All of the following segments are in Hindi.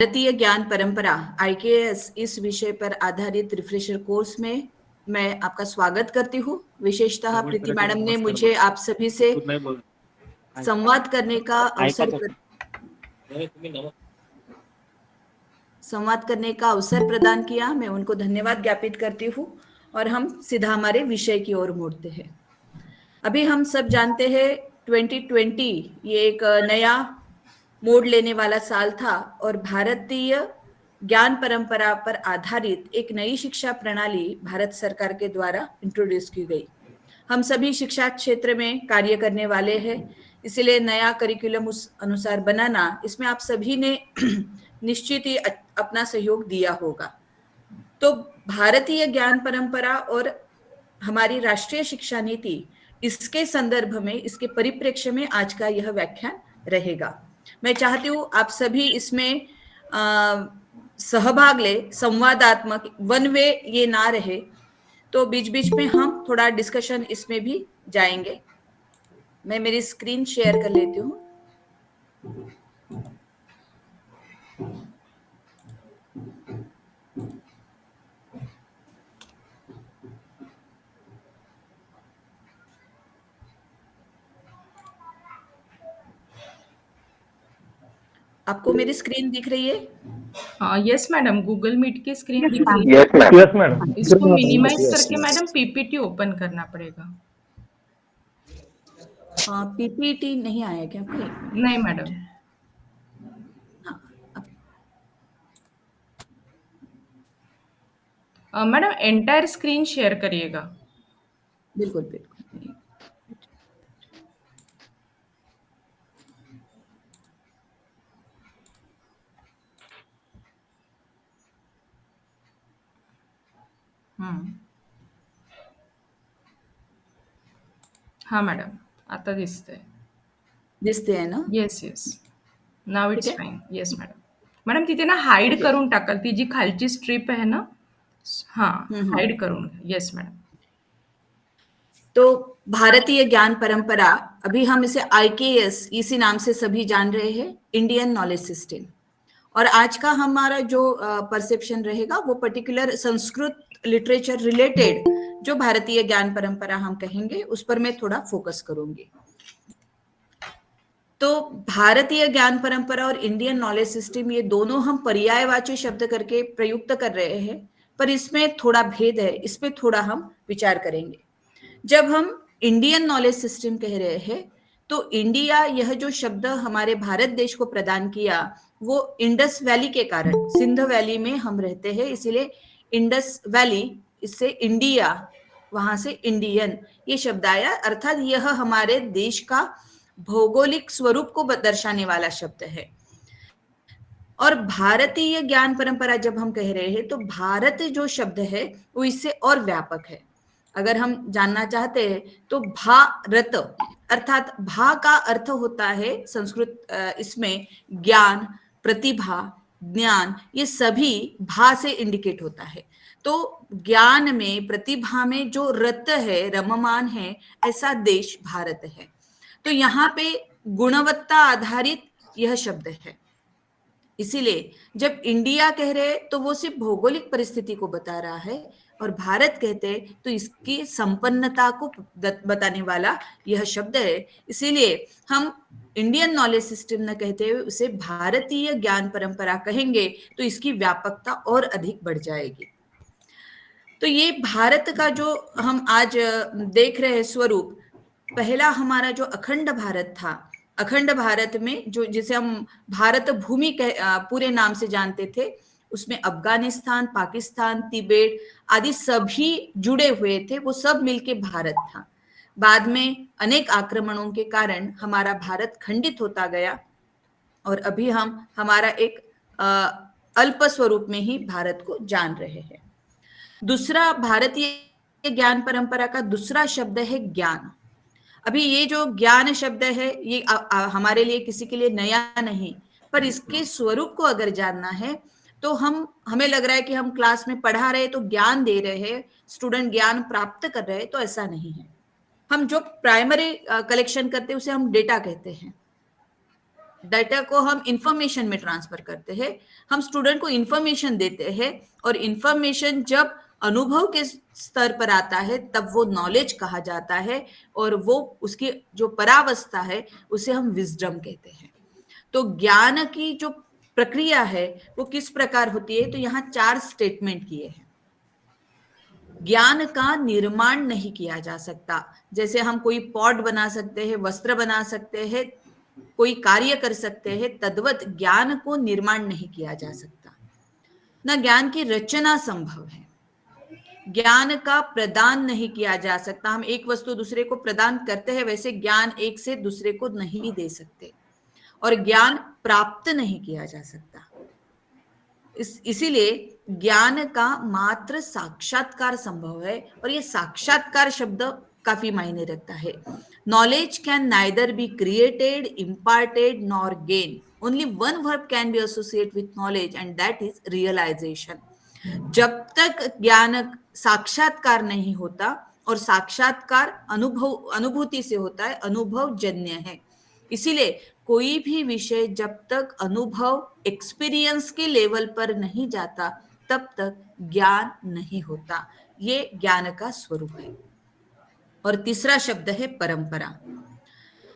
भारतीय ज्ञान परंपरा आईकेएस इस विषय पर आधारित रिफ्रेशर कोर्स में मैं आपका स्वागत करती हूँ। विशेषतः प्रीति मैडम ने मुझे आप सभी से संवाद करने का अवसर प्रदान किया। मैं उनको धन्यवाद ज्ञापित करती हूँ और हम सीधा हमारे विषय की ओर मुड़ते हैं। अभी हम सब जानते हैं 2020 ये एक नया मोड़ लेने वाला साल था और भारतीय ज्ञान परंपरा पर आधारित एक नई शिक्षा प्रणाली भारत सरकार के द्वारा इंट्रोड्यूस की गई। हम सभी शिक्षा क्षेत्र में कार्य करने वाले हैं, इसलिए नया करिकुलम उस अनुसार बनाना, इसमें आप सभी ने निश्चित ही अपना सहयोग दिया होगा। तो भारतीय ज्ञान परंपरा और हमारी राष्ट्रीय शिक्षा नीति, इसके संदर्भ में, इसके परिप्रेक्ष्य में आज का यह व्याख्यान रहेगा। मैं चाहती हूँ आप सभी इसमें सहभाग ले, संवादात्मक, वन वे ये ना रहे, तो बीच बीच में हम थोड़ा डिस्कशन इसमें भी जाएंगे। मैं मेरी स्क्रीन शेयर कर लेती हूँ। आपको मेरी स्क्रीन दिख रही है? हाँ, यस मैडम, गूगल मीट की स्क्रीन दिख रही है। Yes madam. इसको मिनिमाइज करके मैडम पीपीटी ओपन करना पड़ेगा। हाँ, पीपीटी नहीं आया क्या? नहीं madam. Madam entire screen share करिएगा। बिल्कुल बिल्कुल। हाँ मॅडम, आता दिसते ना? Yes yes, now it's fine. Yes madam. Madam तिथे ना हाईड करून टाकाल, ती जी खालची स्ट्रिप आहे ना, हाँ हाईड करून. Yes madam. तो भारतीय ज्ञान परंपरा, अभी हम इसे आईकेएस इसी नाम से सभी जान रहे हैं, इंडियन नॉलेज सिस्टम। और आज का हमारा जो परसेप्शन रहेगा वो पर्टिकुलर संस्कृत लिटरेचर रिलेटेड जो भारतीय ज्ञान परंपरा हम कहेंगे, उस पर मैं थोड़ा फोकस करूंगी। तो भारतीय ज्ञान परंपरा और इंडियन नॉलेज सिस्टम, ये दोनों हम पर्यायवाची शब्द करके प्रयुक्त कर रहे हैं, पर इसमें थोड़ा भेद है, इस पे थोड़ा हम विचार करेंगे। जब हम इंडियन नॉलेज सिस्टम कह रहे हैं तो इंडिया, यह जो शब्द हमारे भारत देश को प्रदान किया, वो इंडस वैली के कारण, सिंध वैली में हम रहते हैं, इसीलिए इंडस वैली, इससे इंडिया, वहां से इंडियन ये शब्द आया। अर्थात यह हमारे देश का भौगोलिक स्वरूप को दर्शाने वाला शब्द है। और भारतीय ज्ञान परंपरा जब हम कह रहे हैं तो भारत जो शब्द है वो इससे और व्यापक है। अगर हम जानना चाहते हैं तो भारत, अर्थात भा का अर्थ होता है संस्कृत, इसमें ज्ञान, प्रतिभा, ज्ञान, ये सभी भा से इंडिकेट होता है। तो ज्ञान में, प्रतिभा में जो रत है, रममान है, ऐसा देश भारत है। तो यहाँ पे गुणवत्ता आधारित यह शब्द है। इसीलिए जब इंडिया कह रहे तो वो सिर्फ भौगोलिक परिस्थिति को बता रहा है, और भारत कहते हैं तो इसकी संपन्नता को बताने वाला यह शब्द है। इसीलिए हम इंडियन नॉलेज सिस्टम न कहते हुए उसे भारतीय ज्ञान परंपरा कहेंगे, तो इसकी व्यापकता और अधिक बढ़ जाएगी। तो ये भारत का जो हम आज देख रहे हैं स्वरूप, पहला हमारा जो अखंड भारत था, अखंड भारत में जो, जिसे हम भारत भूमि पूरे नाम से जानते थे, उसमें अफगानिस्तान, पाकिस्तान, तिब्बत आदि सभी जुड़े हुए थे, वो सब मिलके भारत था। बाद में अनेक आक्रमणों के कारण हमारा भारत खंडित होता गया और अभी हम हमारा एक अल्प स्वरूप में ही भारत को जान रहे हैं। दूसरा, भारतीय ज्ञान परंपरा का दूसरा शब्द है ज्ञान। अभी ये जो ज्ञान शब्द है ये हमारे लिए, किसी के लिए नया नहीं, पर इसके स्वरूप को अगर जानना है तो हमें लग रहा है कि हम क्लास में पढ़ा रहे तो ज्ञान दे रहे हैं, स्टूडेंट ज्ञान प्राप्त कर रहे हैं, तो ऐसा नहीं है। हम जो प्राइमरी कलेक्शन करते हैं उसे हम डेटा कहते हैं। डाटा को हम इंफॉर्मेशन में ट्रांसफर करते हैं, हम स्टूडेंट को इंफॉर्मेशन देते हैं, और इंफॉर्मेशन जब अनुभव के स्तर पर आता है तब वो नॉलेज कहा जाता है, और वो उसकी जो परावस्था है उसे हम विजडम कहते हैं। तो ज्ञान की जो प्रक्रिया है वो किस प्रकार होती है, तो यहाँ 4 स्टेटमेंट किए हैं। ज्ञान का निर्माण नहीं किया जा सकता, जैसे हम कोई पॉट बना सकते हैं, वस्त्र बना सकते हैं, कोई कार्य कर सकते हैं, तद्वत ज्ञान को निर्माण नहीं किया जा सकता। न ज्ञान की रचना संभव है, ज्ञान का प्रदान नहीं किया जा सकता। हम एक वस्तु दूसरे को प्रदान करते हैं, वैसे ज्ञान एक से दूसरे को नहीं दे सकते, और ज्ञान प्राप्त नहीं किया जा सकता। इसीलिए ज्ञान का मात्र साक्षात्कार संभव है, और ये साक्षात्कार शब्द काफी मायने रखता है। Knowledge can neither be created, imparted nor gain, only one verb can be associate with knowledge, and that is realisation. जब तक ज्ञान साक्षात्कार नहीं होता, और साक्षात्कार अनुभूति से होता है, अनुभव जन्य है, इसीलिए कोई भी विषय जब तक अनुभव एक्सपीरियंस के लेवल पर नहीं जाता तब तक ज्ञान नहीं होता। ये ज्ञान का स्वरूप है। और तीसरा शब्द है परंपरा।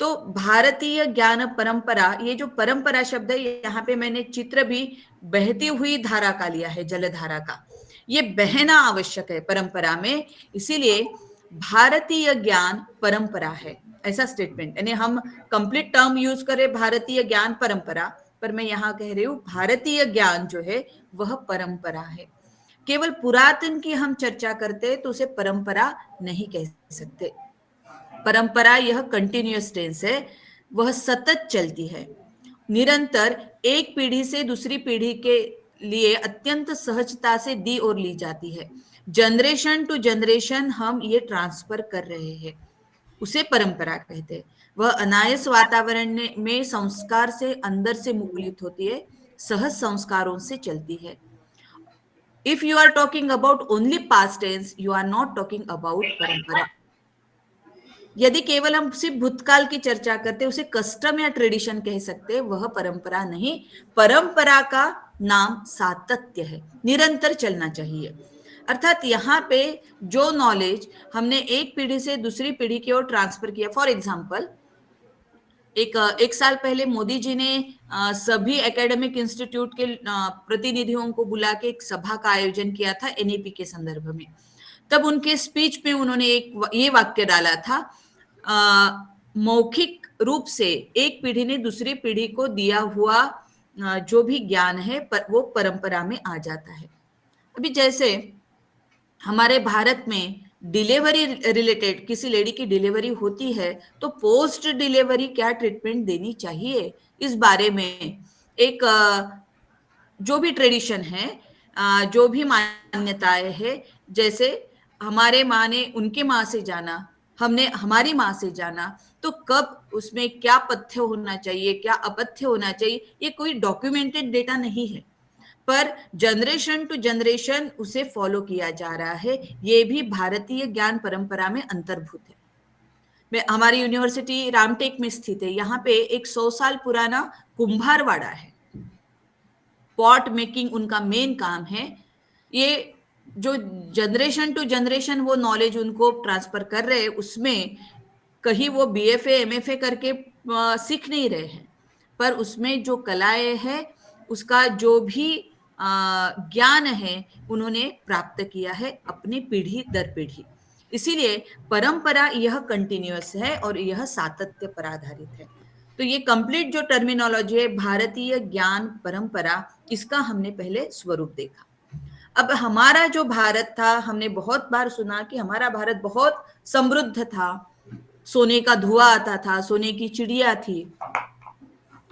तो भारतीय ज्ञान परंपरा, ये जो परंपरा शब्द है, यहाँ पे मैंने चित्र भी बहती हुई धारा का लिया है, जलधारा का। ये बहना आवश्यक है परंपरा में, इसीलिए भारतीय ज्ञान परंपरा है, ऐसा स्टेटमेंट। यानी हम कंप्लीट टर्म यूज करें भारतीय ज्ञान परंपरा, पर मैं यहाँ कह रही हूँ भारतीय ज्ञान जो है वह परंपरा है। केवल पुरातन की हम चर्चा करते तो उसे परंपरा नहीं कह सकते। परंपरा यह कंटिन्यूअस टेंस है, वह सतत चलती है, निरंतर एक पीढ़ी से दूसरी पीढ़ी के लिए अत्यंत सहजता से दी और ली जाती है। जनरेशन टू जनरेशन हम ये ट्रांसफर कर रहे हैं, उसे परंपरा कहते हैं। वह अनायास वातावरण में संस्कार से अंदर से मुखरित होती है, सहज संस्कारों से चलती है। If you are talking about only past tense, you are not talking about परंपरा। यदि केवल हम सिर्फ भूतकाल की चर्चा करते, उसे कस्टम या ट्रेडिशन कह सकते, वह परंपरा नहीं। परंपरा का नाम सातत्य है, निरंतर चलना चाहिए। अर्थात यहाँ पे जो नॉलेज हमने एक पीढ़ी से दूसरी पीढ़ी की ओर ट्रांसफर किया, फॉर एग्जाम्पल एक साल पहले मोदी जी ने सभी एकेडमिक इंस्टीट्यूट के प्रतिनिधियों को बुला के एक सभा का आयोजन किया था एनईपी के संदर्भ में। तब उनके स्पीच में उन्होंने ये वाक्य डाला था, मौखिक रूप से एक पीढ़ी ने दूसरी पीढ़ी को दिया हुआ जो भी ज्ञान है वो परंपरा में आ जाता है। अभी जैसे हमारे भारत में डिलीवरी रिलेटेड किसी लेडी की डिलीवरी होती है तो पोस्ट डिलीवरी क्या ट्रीटमेंट देनी चाहिए, इस बारे में एक जो भी ट्रेडिशन है, जो भी मान्यताएं है, जैसे हमारे माँ ने उनके माँ से जाना, हमने हमारी माँ से जाना, तो कब उसमें क्या पथ्य होना चाहिए, क्या अपथ्य होना चाहिए, ये कोई डॉक्यूमेंटेड डेटा नहीं है, पर जनरेशन टू जनरेशन उसे फॉलो किया जा रहा है। ये भी भारतीय ज्ञान परंपरा में अंतर्भूत है। हमारी यूनिवर्सिटी रामटेक में स्थित है, यहाँ पे एक 100 साल पुराना कुंभारवाड़ा है, पॉट मेकिंग उनका मेन काम है। ये जो जनरेशन टू जनरेशन वो नॉलेज उनको ट्रांसफर कर रहे हैं, उसमें कहीं वो बीएफए एमएफए करके सीख नहीं रहे हैं, पर उसमें जो कलाएं हैं, उसका जो भी ज्ञान है उन्होंने प्राप्त किया है अपनी पीढ़ी दर पीढ़ी। इसीलिए परंपरा यह कंटिन्यूअस है और यह सातत्य पर आधारित है। तो ये कंप्लीट जो टर्मिनोलॉजी है भारतीय ज्ञान परंपरा, इसका हमने पहले स्वरूप देखा। अब हमारा जो भारत था, हमने बहुत बार सुना कि हमारा भारत बहुत समृद्ध था, सोने का धुआं आता था, सोने की चिड़िया थी,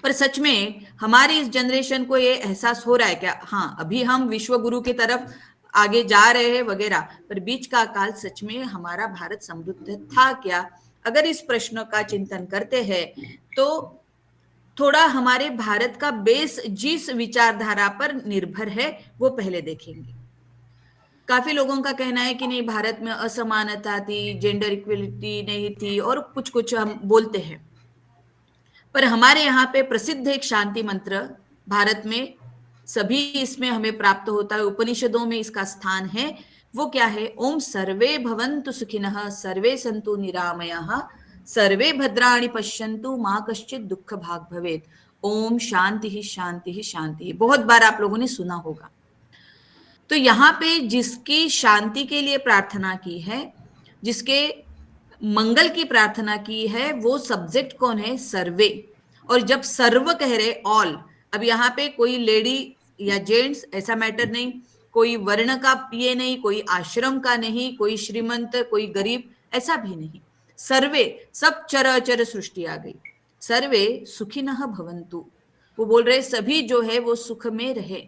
पर सच में हमारी इस जनरेशन को ये एहसास हो रहा है क्या? हाँ, अभी हम विश्व गुरु की तरफ आगे जा रहे हैं वगैरह, पर बीच का काल सच में हमारा भारत समृद्ध था क्या? अगर इस प्रश्न का चिंतन करते हैं तो थोड़ा हमारे भारत का बेस जिस विचारधारा पर निर्भर है वो पहले देखेंगे। काफी लोगों का कहना है कि नहीं, भारत में असमानता थी, जेंडर इक्वलिटी नहीं थी, और कुछ कुछ हम बोलते हैं, पर हमारे यहाँ पे प्रसिद्ध एक शांति मंत्र भारत में सभी इसमें हमें प्राप्त होता है, उपनिषदों में इसका स्थान है। वो क्या है? ओम सर्वे भवन्तु सुखिनः, सर्वे सन्तु निरामयाः, सर्वे भद्राणि पश्यन्तु, माँ कश्चित् दुःख भाग् भवेत्। ओम शांति ही शांति ही शांति ही, बहुत बार आप लोगों ने सुना होगा। तो यहाँ पे जिसकी शांति के लिए प्रार्थना की है, जिसके मंगल की प्रार्थना की है, वो सब्जेक्ट कौन है? सर्वे। और जब सर्व कह रहे, ऑल, अब यहाँ पे कोई लेडी या जेंट्स ऐसा मैटर नहीं, कोई वर्ण का ये नहीं, कोई आश्रम का नहीं, कोई श्रीमंत कोई गरीब, ऐसा भी नहीं। सर्वे, सब चराचर सृष्टि आ गई। सर्वे सुखिनः भवन्तु, वो बोल रहे सभी जो है वो सुख में रहे।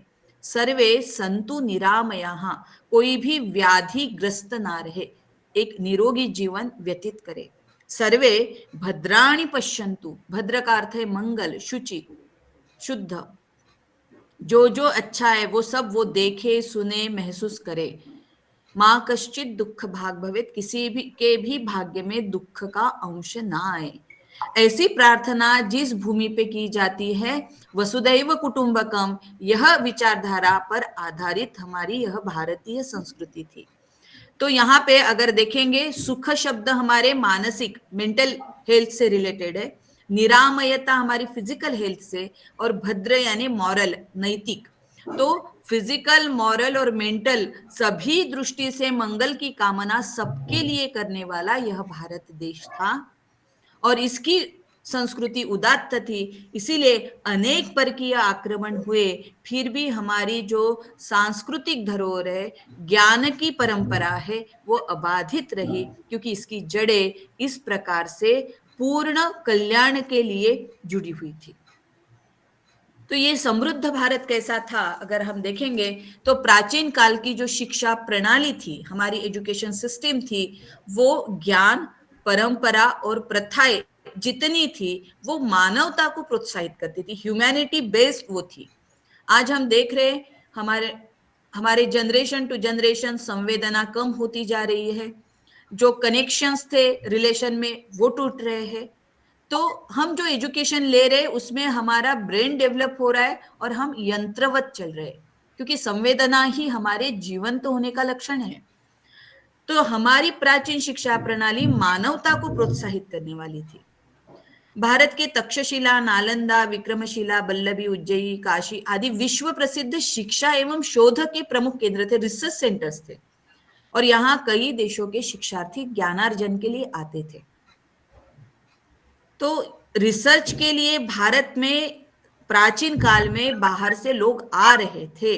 सर्वे संतु निरामयाः, कोई भी व्याधि ग्रस्त ना रहे, एक निरोगी जीवन व्यतीत करे। सर्वे भद्राणि पश्यन्तु, भद्र का अर्थ है मंगल, शुचि, शुद्ध, जो जो अच्छा है वो सब वो देखे, सुने, महसूस करे। माँ कश्चित दुख भाग भवेत, किसी भी के भी भाग्य में दुख का अंश ना आए। ऐसी प्रार्थना जिस भूमि पे की जाती है, वसुदैव कुटुंबकम, यह विचारधारा पर आधारित हमारी यह भारतीय संस्कृति थी। तो यहाँ पे अगर देखेंगे, सुख शब्द हमारे मानसिक, मेंटल हेल्थ से रिलेटेड है, निरामयता हमारी फिजिकल हेल्थ से, और भद्र यानी मॉरल, नैतिक। तो फिजिकल, मॉरल और मेंटल सभी दृष्टि से मंगल की कामना सबके लिए करने वाला यह भारत देश था। और इसकी संस्कृति उदात्त थी, इसीलिए अनेक परकीय आक्रमण हुए, फिर भी हमारी जो सांस्कृतिक धरोहर है, ज्ञान की परंपरा है, वो अबाधित रही, क्योंकि इसकी जड़ें इस प्रकार से पूर्ण कल्याण के लिए जुड़ी हुई थी। तो ये समृद्ध भारत कैसा था अगर हम देखेंगे, तो प्राचीन काल की जो शिक्षा प्रणाली थी, हमारी एजुकेशन सिस्टम थी, वो ज्ञान, परंपरा और प्रथाएं जितनी थी वो मानवता को प्रोत्साहित करती थी, ह्यूमैनिटी बेस्ड वो थी। आज हम देख रहे हैं हमारे जनरेशन टू जनरेशन संवेदना कम होती जा रही है, जो कनेक्शंस थे रिलेशन में वो टूट रहे हैं। तो हम जो एजुकेशन ले रहे हैं उसमें हमारा ब्रेन डेवलप हो रहा है और हम यंत्रवत चल रहे हैं, क्योंकि संवेदना ही हमारे जीवंत होने का लक्षण है। तो हमारी प्राचीन शिक्षा प्रणाली मानवता को प्रोत्साहित करने वाली थी। भारत के तक्षशिला, नालंदा, विक्रमशिला, बल्लभी, उज्जयी, काशी आदि विश्व प्रसिद्ध शिक्षा एवं शोध के प्रमुख केंद्र थे, रिसर्च सेंटर्स थे, और यहाँ कई देशों के शिक्षार्थी ज्ञानार्जन के लिए आते थे। तो रिसर्च के लिए भारत में प्राचीन काल में बाहर से लोग आ रहे थे,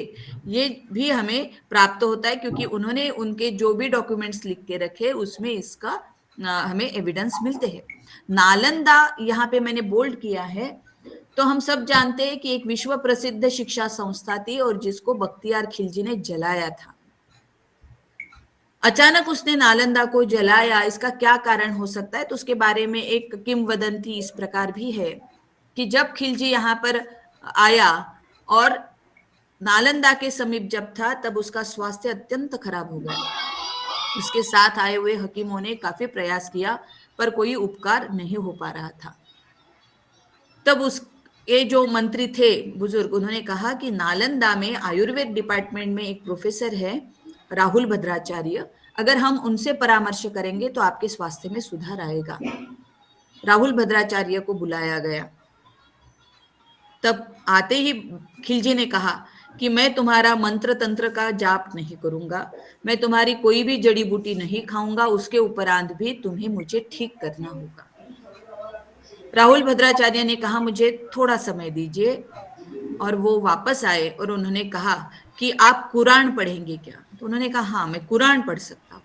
ये भी हमें प्राप्त होता है, क्योंकि उन्होंने उनके जो भी डॉक्यूमेंट्स लिख के रखे उसमें इसका हमें एविडेंस मिलते हैं। नालंदा यहाँ पे मैंने बोल्ड किया है। तो हम सब जानते हैं कि एक विश्व प्रसिद्ध शिक्षा संस्था थी और जिसको बख्तियार खिलजी ने जलाया था। अचानक उसने नालंदा को जलाया, इसका क्या कारण हो सकता है? तो उसके बारे में एक किंवदंती इस प्रकार भी है कि जब खिलजी यहाँ पर आया और नालंदा के समीप जब था, तब उसका स्वास्थ्य अत्यंत खराब हो गया। उसके साथ आए हुए हकीमों ने काफी प्रयास किया पर कोई उपकार नहीं हो पा रहा था। तब उस ये जो मंत्री थे बुजुर्ग, उन्होंने कहा कि नालंदा में आयुर्वेद डिपार्टमेंट में एक प्रोफेसर है राहुल भद्राचार्य, अगर हम उनसे परामर्श करेंगे तो आपके स्वास्थ्य में सुधार आएगा। राहुल भद्राचार्य को बुलाया गया। तब आते ही खिलजी ने कहा कि मैं तुम्हारा मंत्र तंत्र का जाप नहीं करूंगा, मैं तुम्हारी कोई भी जड़ी बूटी नहीं खाऊंगा, उसके उपरांत भी तुम्हें मुझे ठीक करना होगा। राहुल भद्राचार्य ने कहा मुझे थोड़ा समय दीजिए, और वो वापस आए और उन्होंने कहा कि आप कुरान पढ़ेंगे क्या? तो उन्होंने कहा हाँ, मैं कुरान पढ़ सकता हूँ।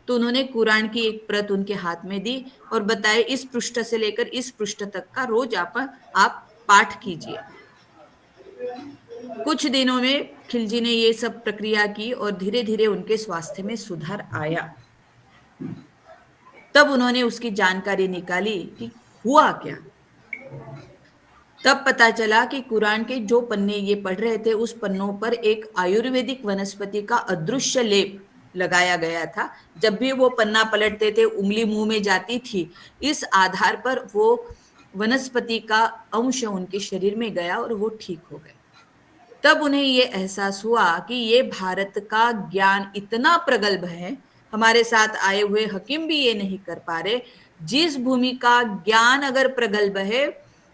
तो उन्होंने कुरान की एक प्रत उनके हाथ में दी और बताया इस पृष्ठ से लेकर इस पृष्ठ तक का रोज आप पाठ कीजिए। कुछ दिनों में खिलजी ने ये सब प्रक्रिया की और धीरे धीरे उनके स्वास्थ्य में सुधार आया। तब उन्होंने उसकी जानकारी निकाली कि हुआ क्या। तब पता चला कि कुरान के जो पन्ने ये पढ़ रहे थे उस पन्नों पर एक आयुर्वेदिक वनस्पति का अदृश्य लेप लगाया गया था। जब भी वो पन्ना पलटते थे, उंगली मुंह में जाती थी, इस आधार पर वो वनस्पति का अंश उनके शरीर में गया और वो ठीक हो गए। तब उन्हें ये एहसास हुआ कि ये भारत का ज्ञान इतना प्रगल्भ है, हमारे साथ आए हुए हकीम भी ये नहीं कर पा रहे। जिस भूमि का ज्ञान अगर प्रगल्भ है,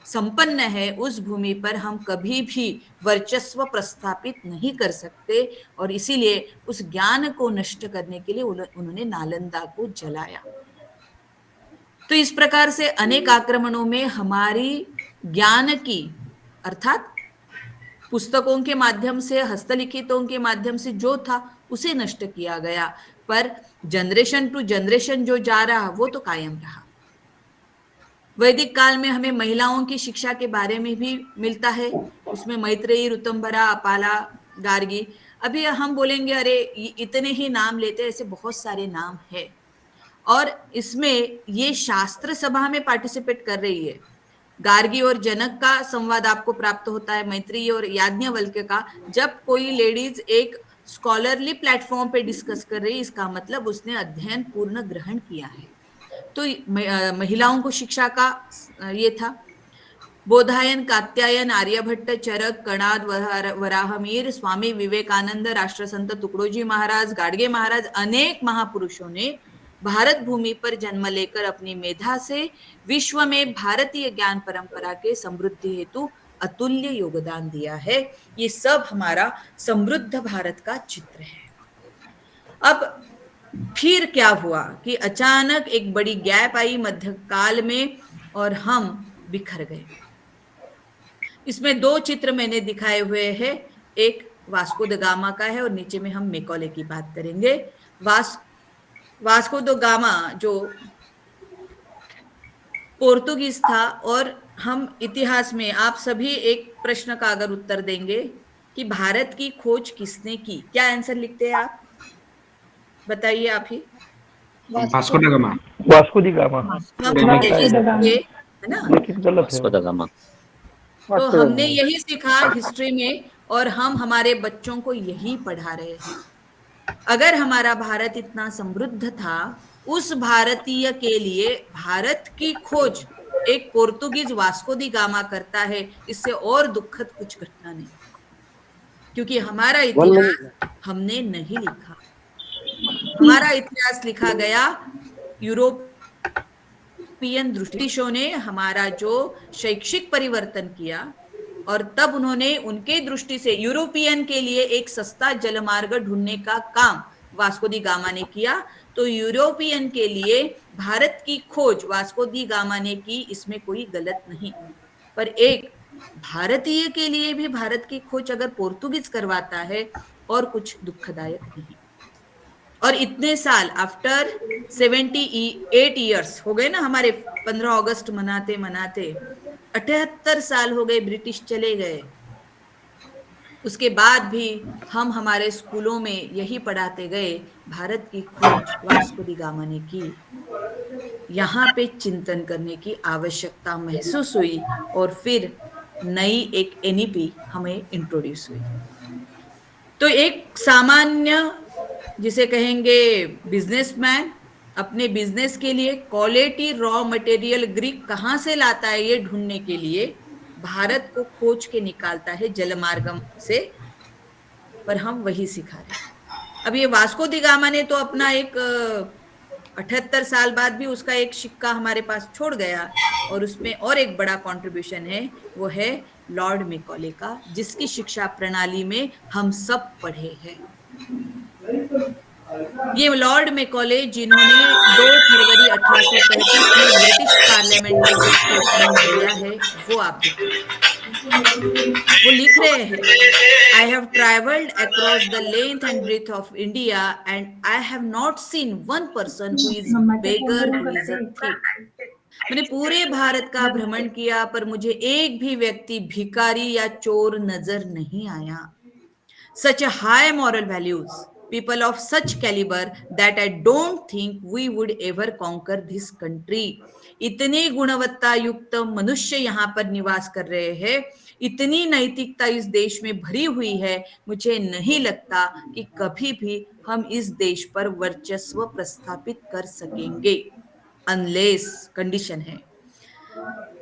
संपन्न है, उस भूमि पर हम कभी भी वर्चस्व प्रस्थापित नहीं कर सकते, और इसीलिए उस ज्ञान को नष्ट करने के लिए उन्होंने नालंदा को जलाया। तो इस प्रकार से अनेक आक्रमणों में हमारी ज्ञान की, अर्थात पुस्तकों के माध्यम से, हस्तलिखितों के माध्यम से जो था उसे नष्ट किया गया, पर जनरेशन टू जनरेशन जो जा रहा वो तो कायम रहा। वैदिक काल में हमें महिलाओं की शिक्षा के बारे में भी मिलता है, उसमें मैत्रेयी, ऋतंभरा, अपाला, गार्गी। अभी हम बोलेंगे अरे इतने ही नाम लेते, ऐसे बहुत सारे नाम है। और इसमें ये शास्त्र सभा में पार्टिसिपेट कर रही है। गार्गी और जनक का संवाद आपको प्राप्त होता है, मैत्रेयी और याज्ञवल्क्य का। जब कोई लेडीज एक स्कॉलरली प्लेटफॉर्म पे डिस्कस कर रही है, इसका मतलब उसने अध्ययन पूर्ण ग्रहण किया है। तो महिलाओं को शिक्षा का ये था। बोधायन, कात्यायन, आर्यभट्ट, चरक, कणाद, वराहमीर, स्वामी विवेकानंद, राष्ट्रसंत तुकडोजी महाराज, गाडगे महाराज, अनेक महापुरुषों ने भारत भूमि पर जन्म लेकर अपनी मेधा से विश्व में भारतीय ज्ञान परंपरा के समृद्धि हेतु अतुल्य योगदान दिया है। ये सब हमारा समृद्ध भारत का चित्र है। अब फिर क्या हुआ कि अचानक एक बड़ी गैप आई मध्यकाल में और हम बिखर गए। इसमें दो चित्र मैंने दिखाए हुए हैं, एक वास्को द गामा का है और नीचे में हम मैकॉले की बात करेंगे। वास्को द गामा जो पोर्तुगीज था, और हम इतिहास में आप सभी एक प्रश्न का अगर उत्तर देंगे कि भारत की खोज किसने की, क्या आंसर लिखते हैं आप? बताइए आप ही। Vasco da Gama. Vasco da Gama. है ना, लेकिन गलत है। तो हमने यही सीखा हिस्ट्री में, और हम हमारे बच्चों को यही पढ़ा रहे हैं। अगर हमारा भारत इतना समृद्ध था, उस भारतीय के लिए भारत की खोज एक पोर्तुगीज वास्को दी गामा करता है, इससे और दुखद कुछ घटना नहीं, क्योंकि हमारा इतिहास हमने नहीं लिखा। हमारा इतिहास लिखा गया यूरोपियन दृष्टिकोणों ने, हमारा जो शैक्षिक परिवर्तन किया, और तब उन्होंने उनके दृष्टि से यूरोपियन के लिए एक सस्ता जलमार्ग ढूंढने का काम वास्को दी गामा ने किया। तो यूरोपियन के लिए भारत की खोज वास्को दी गामा ने की, इसमें कोई गलत नहीं। पर एक भारतीय के लिए भी भारत की खोज अगर पोर्तुगीज करवाता है, और कुछ दुखदायक नहीं। और इतने साल, आफ्टर 78 ईयर्स हो गए ना हमारे, 15 अगस्त मनाते मनाते 78 साल हो गए, ब्रिटिश चले गए। उसके बाद भी हम हमारे स्कूलों में यही पढ़ाते गए, भारत की खोज वास्को दी गामा ने की। यहाँ पे चिंतन करने की आवश्यकता महसूस हुई, और फिर नई एक एनईपी हमें इंट्रोड्यूस हुई। तो एक सामान्य, जिसे कहेंगे बिजनेसमैन, अपने बिजनेस के लिए क्वालिटी रॉ मटेरियल ग्रीक कहाँ से लाता है ये ढूंढने के लिए भारत को खोज के निकालता है जलमार्गम से, पर हम वही सिखा रहे हैं। अब ये वास्को दी गामा ने तो अपना एक 78 साल बाद भी उसका एक सिक्का हमारे पास छोड़ गया, और उसमें और एक बड़ा कंट्रीब्यूशन है, वो है लॉर्ड मैकॉले का, जिसकी शिक्षा प्रणाली में हम सब पढ़े हैं। ये लॉर्ड मैकॉले जिन्होंने 2 फरवरी 1835 में ब्रिटिश पार्लियामेंट में जो स्टेटमेंट दिया है, वो आप देखिए। वो लिख रहे हैं, I have travelled across the length and breadth of India and I have not seen one person who is beggar who is a thief. मैंने पूरे भारत का भ्रमण किया, पर मुझे एक भी व्यक्ति भिखारी या चोर नजर नहीं आया। Such a high moral values, people of such caliber that I don't think we would ever conquer this country. इतनी गुणवत्ता युक्त मनुष्य यहाँ पर निवास कर रहे हैं, इतनी नैतिकता इस देश में भरी हुई है, मुझे नहीं लगता कि कभी भी हम इस देश पर वर्चस्व प्रस्थापित कर सकेंगे, अनलेस, कंडीशन है,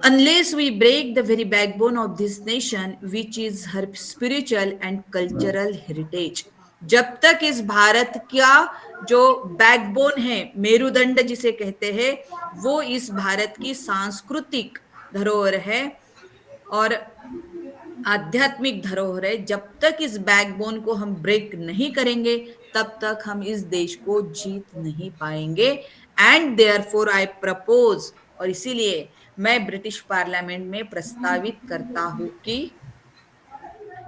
Unless we break the very backbone of this nation, which is her spiritual and cultural heritage. जब तक इस भारत का जो बैकबोन है, मेरुदंड जिसे कहते हैं, वो इस भारत की सांस्कृतिक धरोहर है और आध्यात्मिक धरोहर है, जब तक इस बैकबोन को हम ब्रेक नहीं करेंगे तब तक हम इस देश को जीत नहीं पाएंगे. एंड देयरफॉर आई प्रपोज, और इसीलिए मैं ब्रिटिश पार्लियामेंट में प्रस्तावित करता हूं कि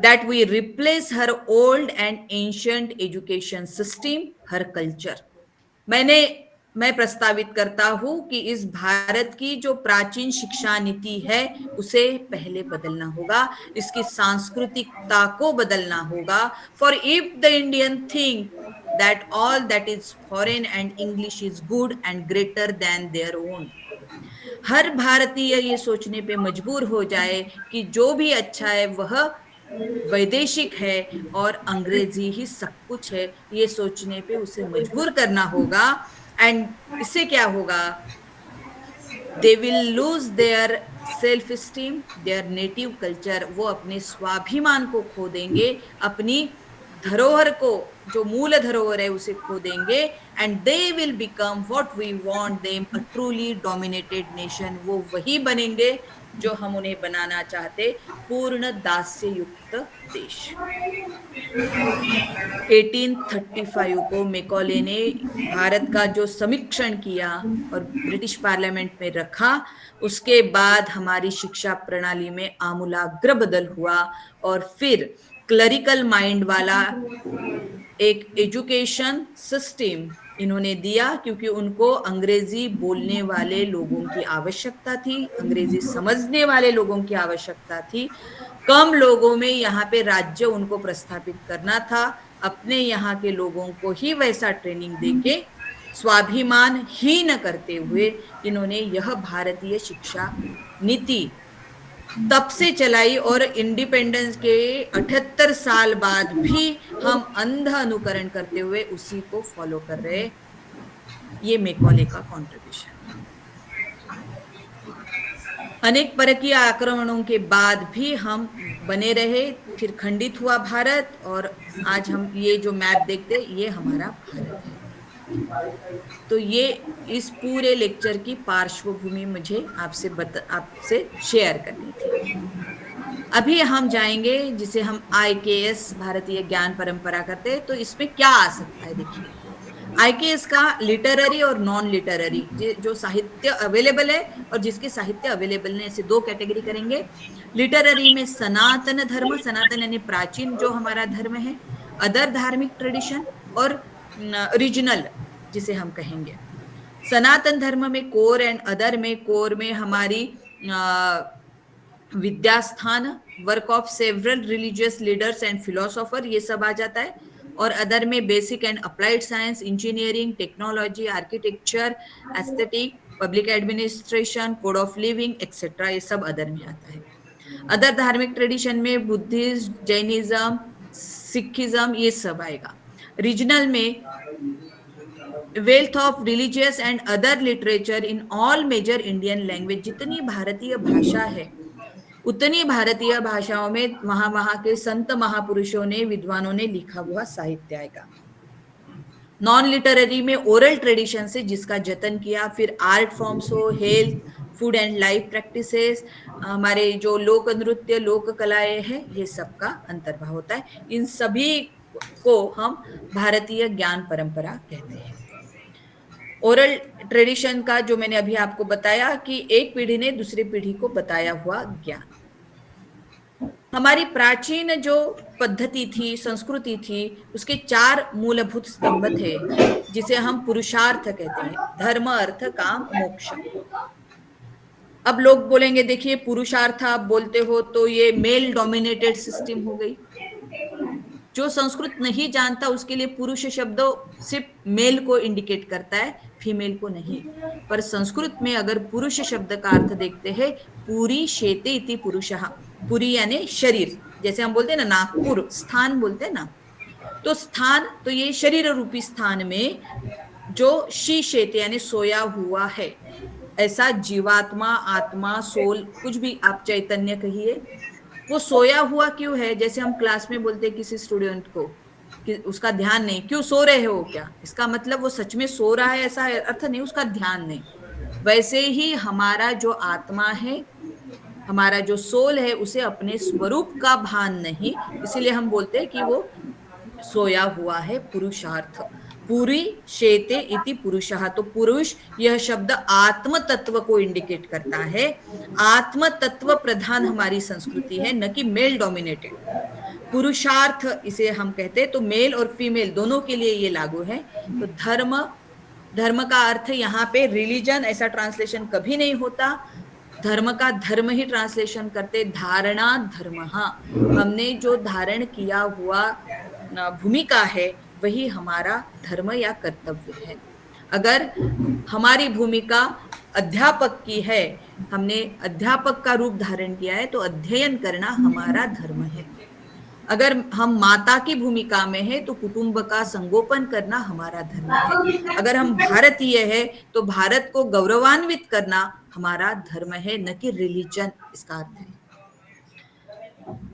that we replace her old and ancient education system, her culture. मैं प्रस्तावित करता हूं कि इस भारत की जो प्राचीन शिक्षा नीति है उसे पहले बदलना होगा, इसकी सांस्कृतिकता को बदलना होगा. For if the Indian think that all that is foreign and English is good and greater than their own, हर भारतीय ये सोचने पे मजबूर हो जाए कि जो भी अच्छा है वह वैदेशिक है और अंग्रेजी ही सब कुछ है, ये सोचने पे उसे मजबूर करना होगा. एंड इससे क्या होगा? They will lose their self esteem, there native culture. वो अपने स्वाभिमान को खो देंगे, अपनी धरोहर को, जो मूल धरोहर है उसे खो देंगे. And they will become what we want them, a truly dominated nation. वो वही बनेंगे जो हम उन्हें बनाना चाहते, पूर्ण दास्य युक्त देश. 1835 को मैकॉले ने भारत का जो समीक्षण किया और ब्रिटिश पार्लियामेंट में रखा, उसके बाद हमारी शिक्षा प्रणाली में आमूलाग्र बदल हुआ और फिर क्लरिकल माइंड वाला एक एजुकेशन सिस्टम इन्होंने दिया, क्योंकि उनको अंग्रेजी बोलने वाले लोगों की आवश्यकता थी, अंग्रेजी समझने वाले लोगों की आवश्यकता थी. कम लोगों में यहाँ पे राज्य उनको प्रस्थापित करना था. अपने यहाँ के लोगों को ही वैसा ट्रेनिंग देके स्वाभिमान हीन करते हुए इन्होंने यह भारतीय शिक्षा नीति तब से चलाई और इंडिपेंडेंस के 78 साल बाद भी हम अंध अनुकरण करते हुए उसी को फॉलो कर रहे. ये मैकॉले का कंट्रीब्यूशन. अनेक परकीय आक्रमणों के बाद भी हम बने रहे, फिर खंडित हुआ भारत, और आज हम ये जो मैप देखते ये हमारा भारत है. तो ये इस पूरे लेक्चर की पार्श्वभूमि मुझे आपसे शेयर करनी थी. अभी हम जाएंगे जिसे हम IKS भारतीय ज्ञान परंपरा करते हैं. तो इसमें क्या आ सकता है? देखिए, IKS का लिटररी और नॉन लिटररी, जो साहित्य अवेलेबल है और जिसके साहित्य अवेलेबल है, ऐसे दो कैटेगरी करेंगे. लिटररी में सनातन धर्म, सनातन यानी प्राचीन जो हमारा धर्म है, अदर धार्मिक ट्रेडिशन, और रीजनल जिसे हम कहेंगे. सनातन धर्म में कोर एंड अदर में कोर में हमारी विद्यास्थान, work of several religious leaders and philosopher, ये सब आ जाता है. और अदर में basic and applied science, engineering, technology, architecture, aesthetic, public administration, code of living etcetera, ये सब अदर में आता है. अदर धार्मिक ट्रेडिशन में बुद्धिज्म, जैनिज्म, सिखिज्म, ये सब आएगा. रीजनल में wealth of religious and other literature in all major Indian language. जितनी भारतीय भाषा है उतनी भारतीय भाषाओं में वहां के संत महापुरुषों ने, विद्वानों ने लिखा हुआ साहित्य आएगा. नॉन लिटरेरी में ओरल ट्रेडिशन से जिसका जतन किया, फिर आर्ट फॉर्म्स हो, health, food and life practices, हमारे जो लोक नृत्य, लोक कलाएं हैं, ये सब का अंतर्भाव होता है. इन सभी को हम भारतीय ज्ञान परंपरा कहते हैं. ओरल ट्रेडिशन का जो मैंने अभी आपको बताया कि एक पीढ़ी ने दूसरी पीढ़ी को बताया हुआ ज्ञान. हमारी प्राचीन जो पद्धति थी, संस्कृति थी, उसके 4 मूलभूत स्तंभ थे जिसे हम पुरुषार्थ कहते हैं: धर्म, अर्थ, काम, मोक्ष. अब लोग बोलेंगे, देखिए पुरुषार्थ आप बोलते हो तो ये मेल डोमिनेटेड सिस्टम हो गई. जो संस्कृत नहीं जानता उसके लिए पुरुष शब्द सिर्फ मेल को इंडिकेट करता है, फीमेल को नहीं. पर संस्कृत में अगर पुरुष शब्द का अर्थ देखते हैं, पुरी शेते इति पुरुषः. पुरी यानी शरीर, जैसे हम बोलते हैं ना नागपुर, स्थान बोलते हैं ना, तो स्थान, तो ये शरीर रूपी स्थान में जो शी शेते यानी सोया हुआ है, ऐसा जीवात्मा, आत्मा, सोल, कुछ भी आप चैतन्य कहिए, वो सोया हुआ क्यों है? जैसे हम क्लास में बोलते हैं किसी स्टूडेंट को कि उसका ध्यान नहीं, क्यों सो रहे हो क्या? इसका मतलब वो सच में सो रहा है ऐसा अर्थ नहीं, उसका ध्यान नहीं। वैसे ही हमारा जो आत्मा है, हमारा जो सोल है, उसे अपने स्वरूप का भान नहीं, इसीलिए हम बोलते हैं कि वो सोया हुआ है। पुरुषार्थ, पुरी शेते इति पुरुषः, तो पुरुष यह शब्द आत्म तत्व को इंडिकेट करता है। आत्म तत्व प्रधान हमारी संस्कृति है, न कि मेल डोमिनेटेड। पुरुषार्थ इसे हम कहते हैं, तो मेल और फीमेल दोनों के लिए ये लागू है। तो धर्म, धर्म का अर्थ यहाँ पे रिलीजन ऐसा ट्रांसलेशन कभी नहीं होता, धर्म का धर्म ही ट्रांसलेशन करते। धारणा धर्म, हमने जो धारण किया हुआ भूमिका है वही हमारा धर्म या कर्तव्य है। अगर हमारी भूमिका अध्यापक की है, हमने अध्यापक का रूप धारण किया है, तो अध्ययन करना हमारा धर्म है। अगर हम माता की भूमिका में है तो कुटुंब का संगोपन करना हमारा धर्म है। अगर हम भारतीय है तो भारत को गौरवान्वित करना हमारा धर्म है, न कि रिलीजन, इसका अर्थ है।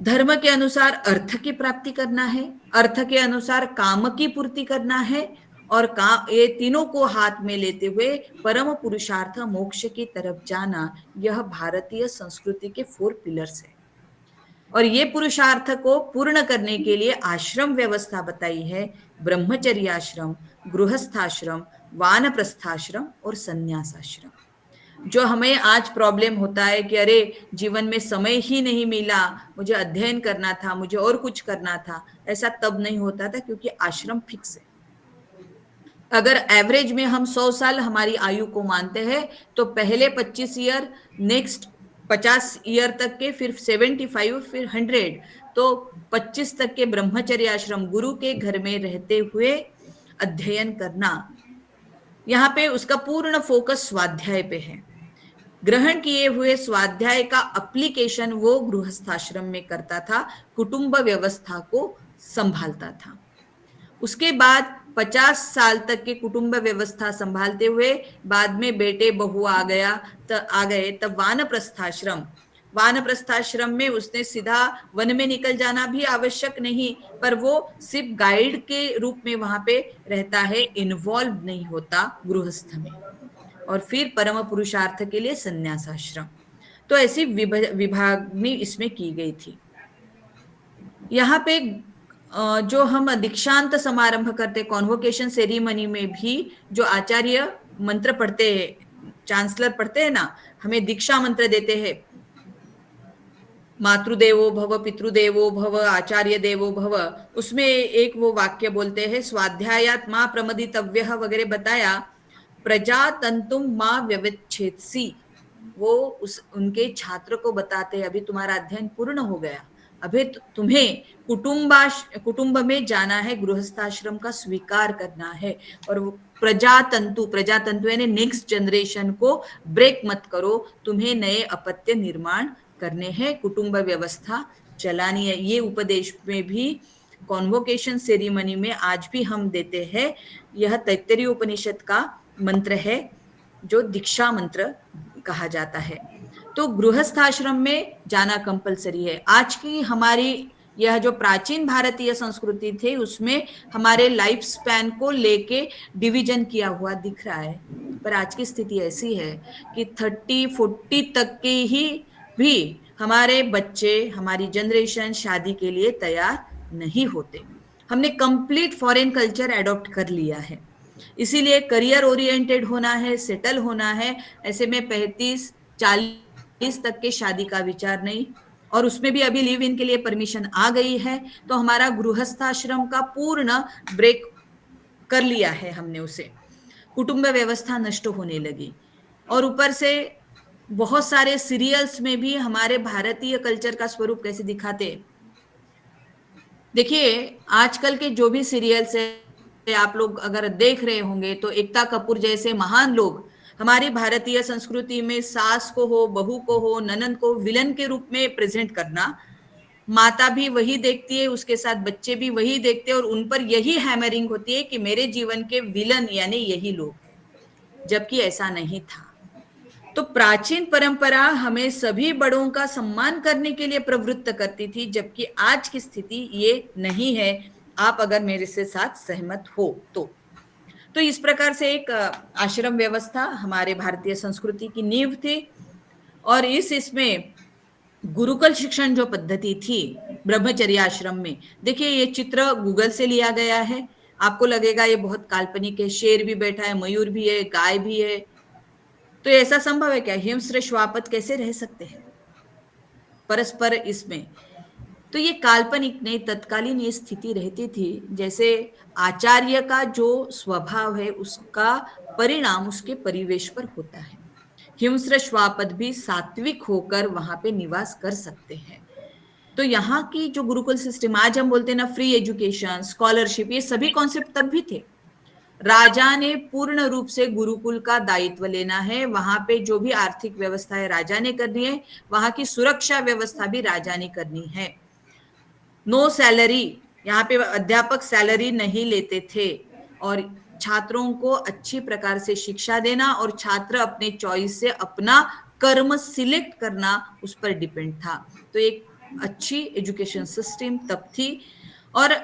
धर्म के अनुसार अर्थ की प्राप्ति करना है, अर्थ के अनुसार काम की पूर्ति करना है, और ये तीनों को हाथ में लेते हुए परम पुरुषार्थ मोक्ष की तरफ जाना, यह भारतीय संस्कृति के 4 पिलर्स है। और ये पुरुषार्थ को पूर्ण करने के लिए आश्रम व्यवस्था बताई है, ब्रह्मचर्याश्रम, गृहस्थाश्रम, वानप्रस्थाश्रम और संन्यासाश्रम। जो हमें आज प्रॉब्लम होता है कि अरे जीवन में समय ही नहीं मिला, मुझे अध्ययन करना था, मुझे और कुछ करना था, ऐसा तब नहीं होता था क्योंकि आश्रम फिक्स है। अगर एवरेज में हम 100 साल हमारी आयु को मानते हैं तो पहले 25 ईयर, नेक्स्ट 50 ईयर तक के, फिर 75, फिर 100, तो 25 तक के ब्रह्मचर्य आश्रम, गुरु के घर में रहते हुए अध्ययन करना। यहाँ पे उसका पूर्ण फोकस स्वाध्याय पे है। ग्रहण किए हुए स्वाध्याय का एप्लीकेशन वो गृहस्थाश्रम में करता था, कुटुंब व्यवस्था को संभालता था। उसके बाद 50 साल तक के कुटुंब व्यवस्था संभालते हुए बाद में बेटे बहू आ गए, तब वानप्रस्थाश्रम, वानप्रस्थाश्रम में उसने सीधा वन में निकल जाना भी आवश्यक नहीं, पर वो सिर्फ गाइड के रूप में वहां पे रहता है, इन्वॉल्व नहीं होता गृहस्थ में। और फिर परम पुरुषार्थ के लिए संन्यासाश्रम। तो ऐसी विभागनी इसमें की गई थी। यहाँ पे जो हम दीक्षांत समारंभ करते, कॉन्वोकेशन सेरेमनी में भी जो आचार्य मंत्र पढ़ते हैं, चांसलर पढ़ते हैं ना, हमें दीक्षा मंत्र देते हैं, मातृदेवो भव, पितृदेवो भव, आचार्य देवो भव। उसमें एक वो वाक्य बोलते हैं, स्वाध्यायात् मा प्रमदितव्यः वगैरह बताया, प्रजातंतुम मां व्यवच्छेदसी। वो उनके छात्र को बताते हैं अभी तुम्हारा अध्ययन पूर्ण हो गया, अभी तुम्हें कुटुंब में जाना है, गृहस्थाश्रम का स्वीकार करना है। और प्रजातंतु यानी नेक्स्ट जनरेशन को ब्रेक मत करो, तुम्हें नए अपत्य निर्माण करने हैं, कुटुंब व्यवस्था चलानी है। ये उपदेश में भी कॉन्वोकेशन सेरेमनी में आज भी हम देते हैं। यह तैत्तरीय उपनिषद का मंत्र है जो दीक्षा मंत्र कहा जाता है। तो गृहस्थाश्रम में जाना कंपलसरी है। आज की हमारी यह जो प्राचीन भारतीय संस्कृति थी उसमें हमारे लाइफ स्पैन को लेके डिवीजन किया हुआ दिख रहा है, पर आज की स्थिति ऐसी है कि 30-40 तक के ही भी हमारे बच्चे, हमारी जनरेशन शादी के लिए तैयार नहीं होते। हमने कंप्लीट फॉरेन कल्चर एडॉप्ट कर लिया है, इसीलिए करियर ओरिएंटेड होना है, सेटल होना है। ऐसे में 35-40 तक के शादी का विचार नहीं, और उसमें भी अभी लिव इन के लिए परमिशन आ गई है, तो हमारा गृहस्थाश्रम का पूर्ण ब्रेक कर लिया है हमने उसे। कुटुंब व्यवस्था नष्ट होने लगी, और ऊपर से बहुत सारे सीरियल्स में भी हमारे भारतीय कल्चर का स्वरूप कैसे दिखाते। देखिए आजकल के जो भी सीरियल्स है आप लोग अगर देख रहे होंगे तो एकता कपूर जैसे महान लोग हमारी भारतीय संस्कृति में सास को हो, बहू को हो, ननंद को विलन के रूप में प्रेजेंट करना, माता भी वही देखती है, उसके साथ बच्चे भी वही देखते हैं, और उन पर यही हैमरिंग होती है कि मेरे जीवन के विलन यानी यही लोग हैं, जबकि ऐसा नहीं था। तो प्राचीन परंपरा हमें सभी बड़ों का सम्मान करने के लिए प्रवृत्त करती थी, जबकि आज की स्थिति ये नहीं है। आप अगर मेरे से साथ सहमत हो तो इस प्रकार से एक आश्रम व्यवस्था हमारे भारतीय संस्कृति की नींव थी। और इसमें गुरुकुल शिक्षण जो पद्धति थी ब्रह्मचर्य आश्रम में, देखिए ये चित्र गूगल से लिया गया है। आपको लगेगा ये बहुत काल्पनिक है, शेर भी बैठा है, मयूर भी है, गाय भी है, तो ऐसा संभव है क्या? हिंस्र श्वापद कैसे रह सकते हैं परस्पर इसमें? तो ये काल्पनिक नहीं, तत्कालीन ये स्थिति रहती थी। जैसे आचार्य का जो स्वभाव है उसका परिणाम उसके परिवेश पर होता है। हिंस्र श्वापद भी सात्विक होकर वहां पे निवास कर सकते हैं। तो यहाँ की जो गुरुकुल सिस्टम, आज हम बोलते हैं ना फ्री एजुकेशन, स्कॉलरशिप, ये सभी कॉन्सेप्ट तब भी थे। राजा ने पूर्ण रूप से गुरुकुल का दायित्व लेना है, वहां पे जो भी आर्थिक व्यवस्था है राजा ने करनी है, वहां की सुरक्षा व्यवस्था भी राजा ने करनी है। नो सैलरी, यहाँ पे अध्यापक सैलरी नहीं लेते थे, और छात्रों को अच्छी प्रकार से शिक्षा देना और छात्र अपने चॉइस से अपना कर्म सिलेक्ट करना उस पर डिपेंड था। तो एक अच्छी एजुकेशन सिस्टम तब थी। और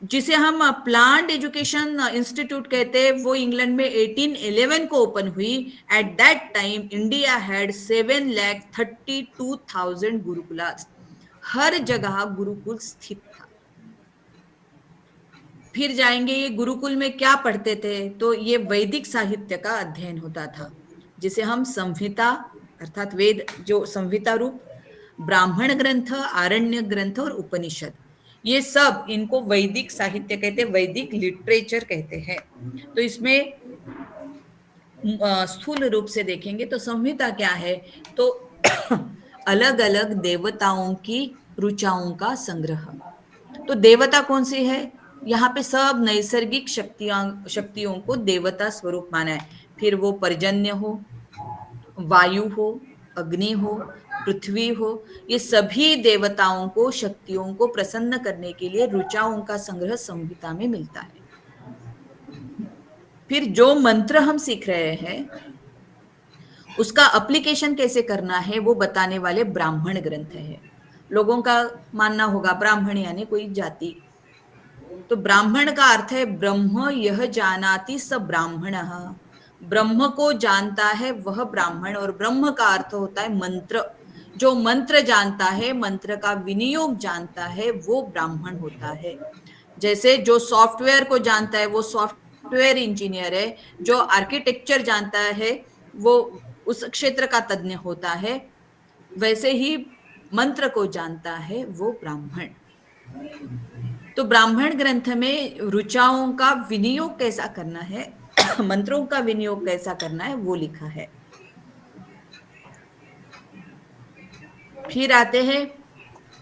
जिसे हम प्लांट एजुकेशन इंस्टीट्यूट कहते हैं, वो इंग्लैंड में 1811 को ओपन हुई। At that time India had 7,32,000 गुरुकुलास। हर जगह गुरुकुल स्थित था। फिर जाएंगे, ये गुरुकुल में क्या पढ़ते थे? तो ये वैदिक साहित्य का अध्ययन होता था, जिसे हम संहिता अर्थात वेद जो संहिता रूप, ब्राह्मण ग्रंथ, आरण्य ग्रंथ और उपनिषद, ये सब इनको वैदिक साहित्य कहते हैं, वैदिक लिटरेचर कहते हैं। तो इसमें स्थूल रूप से देखेंगे तो संहिता क्या है? तो अलग अलग देवताओं की ऋचाओं का संग्रह। तो देवता कौन सी है? यहाँ पे सब नैसर्गिक शक्तियों को देवता स्वरूप माना है। फिर वो पर्जन्य हो, वायु हो, अग्नि हो, पृथ्वी हो, ये सभी देवताओं को, शक्तियों को प्रसन्न करने के लिए ऋचाओं का संग्रह संहिता में मिलता है। फिर जो मंत्र हम सीख रहे हैं उसका एप्लीकेशन कैसे करना है वो बताने वाले ब्राह्मण ग्रंथ है। लोगों का मानना होगा ब्राह्मण यानी कोई जाति, तो ब्राह्मण का अर्थ है ब्रह्म यह जानाति स ब्राह्मणः, ब्रह्म को जानता है वह ब्राह्मण। और ब्रह्म का अर्थ होता है मंत्र, जो मंत्र जानता है, मंत्र का विनियोग जानता है, वो ब्राह्मण होता है। जैसे जो सॉफ्टवेयर को जानता है वो सॉफ्टवेयर इंजीनियर है, जो आर्किटेक्चर जानता है वो उस क्षेत्र का तज्ञ होता है, वैसे ही मंत्र को जानता है वो ब्राह्मण। तो ब्राह्मण ग्रंथ में ऋचाओं का विनियोग कैसा करना है, मंत्रों का विनियोग कैसा करना है वो लिखा है। फिर आते हैं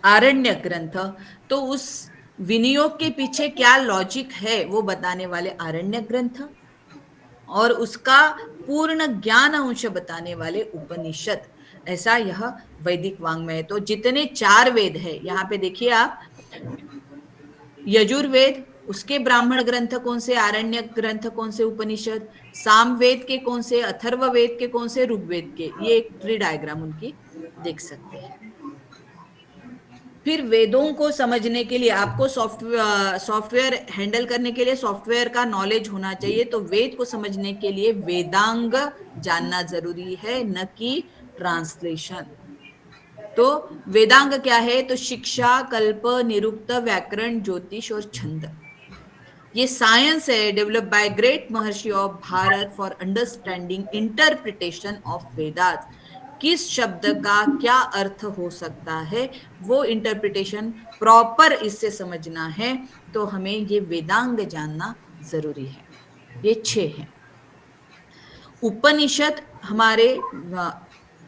आरण्य ग्रंथ, तो उस विनियोग के पीछे क्या लॉजिक है वो बताने वाले आरण्य ग्रंथ, और उसका पूर्ण ज्ञान अंश बताने वाले उपनिषद। ऐसा यह वैदिक वाङ्मय है। तो जितने 4 वेद है यहाँ पे देखिए आप, यजुर्वेद, उसके ब्राह्मण ग्रंथ कौन से, आरण्य ग्रंथ कौन से, उपनिषद, सामवेद के कौन से, अथर्ववेद के कौन से, ऋग्वेद के, ये एक ट्री डायग्राम उनकी देख सकते हैं। फिर वेदों को समझने के लिए आपको सॉफ्टवेयर हैंडल करने के लिए सॉफ्टवेयर का नॉलेज होना चाहिए। तो वेद को समझने के लिए वेदांग जानना जरूरी है, न कि ट्रांसलेशन। तो वेदांग क्या है? तो शिक्षा, कल्प, निरुक्त, व्याकरण, ज्योतिष और छंद। ये साइंस है develop by great Maharshi of Bharat for understanding interpretation of Vedas. किस शब्द का क्या अर्थ हो सकता है वो इंटरप्रिटेशन प्रॉपर इससे समझना है, तो हमें ये वेदांग जानना जरूरी है। ये 6 है। उपनिषद हमारे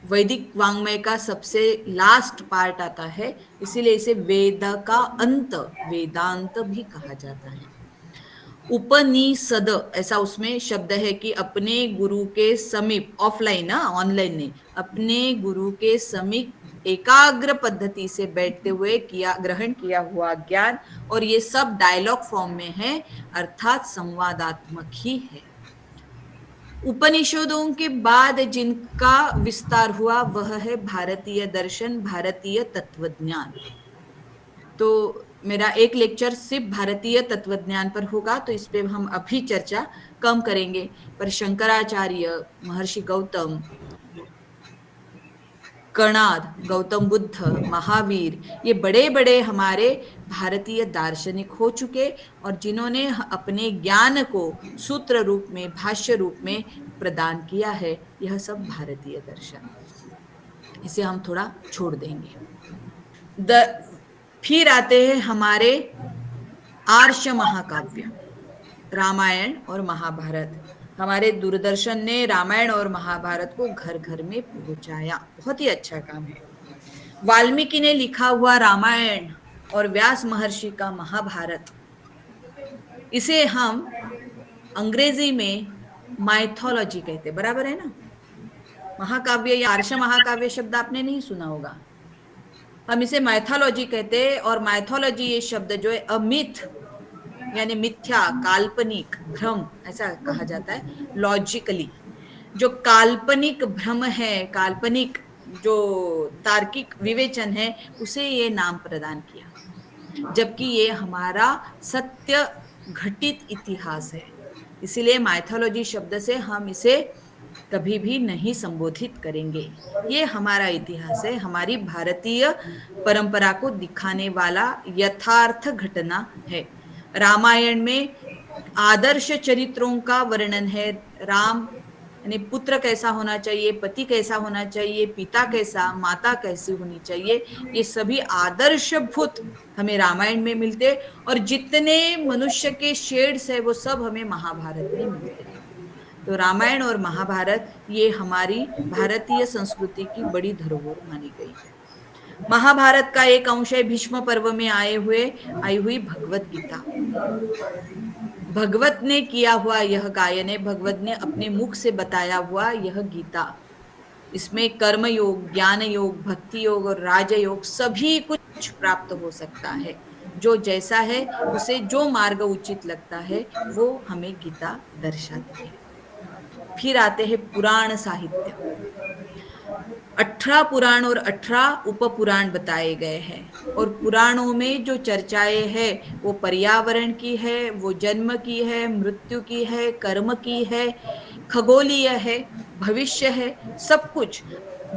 वैदिक वाङ्मय का सबसे लास्ट पार्ट आता है, इसीलिए इसे वेद का अंत, वेदांत भी कहा जाता है। उपनिषद ऐसा उसमें शब्द है कि अपने गुरु के समीप, ऑफलाइन ना, ऑनलाइन नहीं, अपने गुरु के समीप एकाग्र पद्धति से बैठते हुए ग्रहण किया हुआ ज्ञान, और ये सब डायलॉग फॉर्म में है, अर्थात संवादात्मक ही है। उपनिषदों के बाद जिनका विस्तार हुआ वह है भारतीय दर्शन, भारतीय तत्वज्ञान। तो मेरा एक लेक्चर सिर्फ भारतीय तत्वज्ञान पर होगा, तो इस पे हम अभी चर्चा कम करेंगे। पर शंकराचार्य, महर्षि गौतम, कणाद, गौतम बुद्ध, महावीर, ये बड़े बड़े हमारे भारतीय दार्शनिक हो चुके और जिन्होंने अपने ज्ञान को सूत्र रूप में, भाष्य रूप में प्रदान किया है। यह सब भारतीय दर्शन, इसे हम थोड़ा छोड़ देंगे। फिर आते हैं हमारे आर्ष महाकाव्य, रामायण और महाभारत। हमारे दूरदर्शन ने रामायण और महाभारत को घर घर में पहुंचाया, बहुत ही अच्छा काम है। वाल्मीकि ने लिखा हुआ रामायण और व्यास महर्षि का महाभारत, इसे हम अंग्रेजी में माइथोलॉजी कहते, बराबर है ना। महाकाव्य या आर्ष महाकाव्य शब्द आपने नहीं सुना होगा, हम इसे माइथोलॉजी कहते हैं। और माइथोलॉजी ये शब्द जो है अमिथ यानी मिथ्या, काल्पनिक, भ्रम, ऐसा कहा जाता है। लॉजिकली जो काल्पनिक भ्रम है, काल्पनिक जो तार्किक विवेचन है, उसे ये नाम प्रदान किया, जबकि ये हमारा सत्य घटित इतिहास है। इसीलिए माइथोलॉजी शब्द से हम इसे कभी भी नहीं संबोधित करेंगे। ये हमारा इतिहास है, हमारी भारतीय परंपरा को दिखाने वाला यथार्थ घटना है। रामायण में आदर्श चरित्रों का वर्णन है। राम यानी पुत्र कैसा होना चाहिए, पति कैसा होना चाहिए, पिता कैसा, माता कैसी होनी चाहिए, ये सभी आदर्शभूत हमें रामायण में मिलते। और जितने मनुष्य के शेड्स है वो सब हमें महाभारत में मिलते हैं। तो रामायण और महाभारत ये हमारी भारतीय संस्कृति की बड़ी धरोहर मानी गई है। महाभारत का एक अंश है भीष्म पर्व में आई हुई भगवत गीता। भगवत ने किया हुआ यह गायन है, भगवत ने अपने मुख से बताया हुआ यह गीता। इसमें कर्म योग, ज्ञान योग, भक्ति योग और राजयोग सभी कुछ प्राप्त हो सकता है। जो जैसा है उसे जो मार्ग उचित लगता है वो हमें गीता दर्शाती है। फिर आते हैं पुराण साहित्य। 18 पुराण और 18 उपपुराण बताए गए हैं। और पुराणों में जो चर्चाएं हैं वो पर्यावरण की है, वो जन्म की है, मृत्यु की है, कर्म की है, खगोलीय है, भविष्य है, सब कुछ